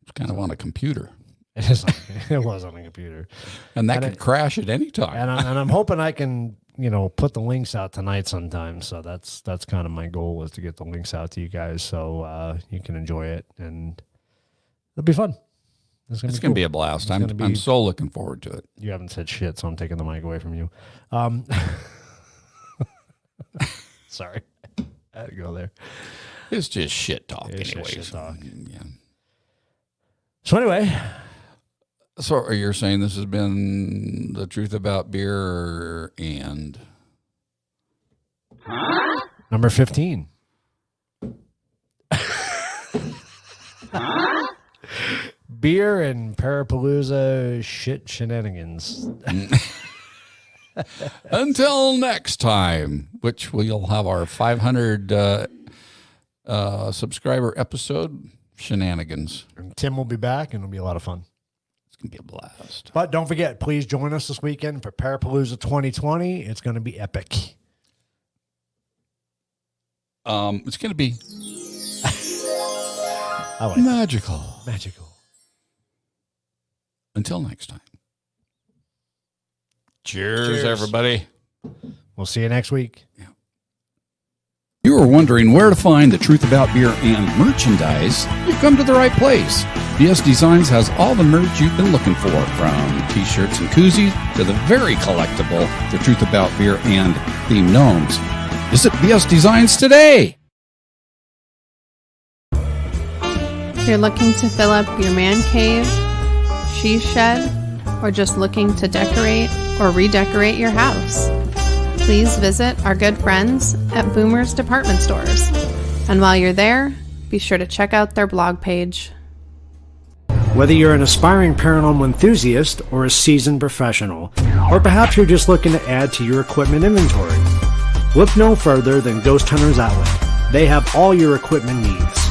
It's kind of on a computer. It is. It was on a computer. And that And could it- crash at any time. And I'm hoping I can, put the links out tonight sometime. So that's kind of my goal, is to get the links out to you guys so you can enjoy it, and it'll be fun. It's going to be a blast. I'm so looking forward to it. You haven't said shit, so I'm taking the mic away from you. Sorry, I had to go there. It's just shit talk It's just anyways. shit talk. Yeah. So anyway, So you're saying this has been the truth about beer and number 15. Beer and Parapalooza shit shenanigans. Until next time, which we'll have our 500 subscriber episode, Shenanigans. And Tim will be back, and it'll be a lot of fun. It's going to be a blast. But don't forget, please join us this weekend for Parapalooza 2020. It's going to be epic. It's going to be magical. Until next time. Cheers, everybody. We'll see you next week. Yeah. You are wondering where to find the Truth About Beer and merchandise? You've come to the right place. BS Designs has all the merch you've been looking for, from t-shirts and koozies to the very collectible The Truth About Beer and themed gnomes. Visit BS Designs today. You're looking to fill up your man cave, she shed, or just looking to decorate or redecorate your house? Please visit our good friends at Boomer's Department Stores. And while you're there, be sure to check out their blog page. Whether you're an aspiring paranormal enthusiast or a seasoned professional, or perhaps you're just looking to add to your equipment inventory, look no further than Ghost Hunters Outlet. They have all your equipment needs.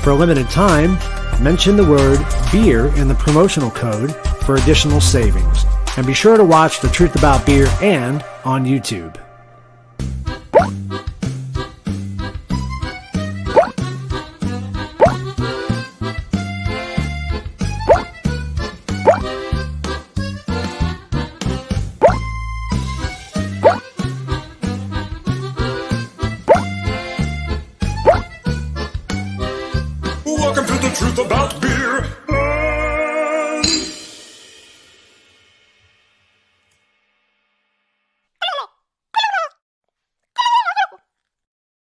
For a limited time, mention the word beer in the promotional code for additional savings. And be sure to watch The Truth About Beer and on YouTube.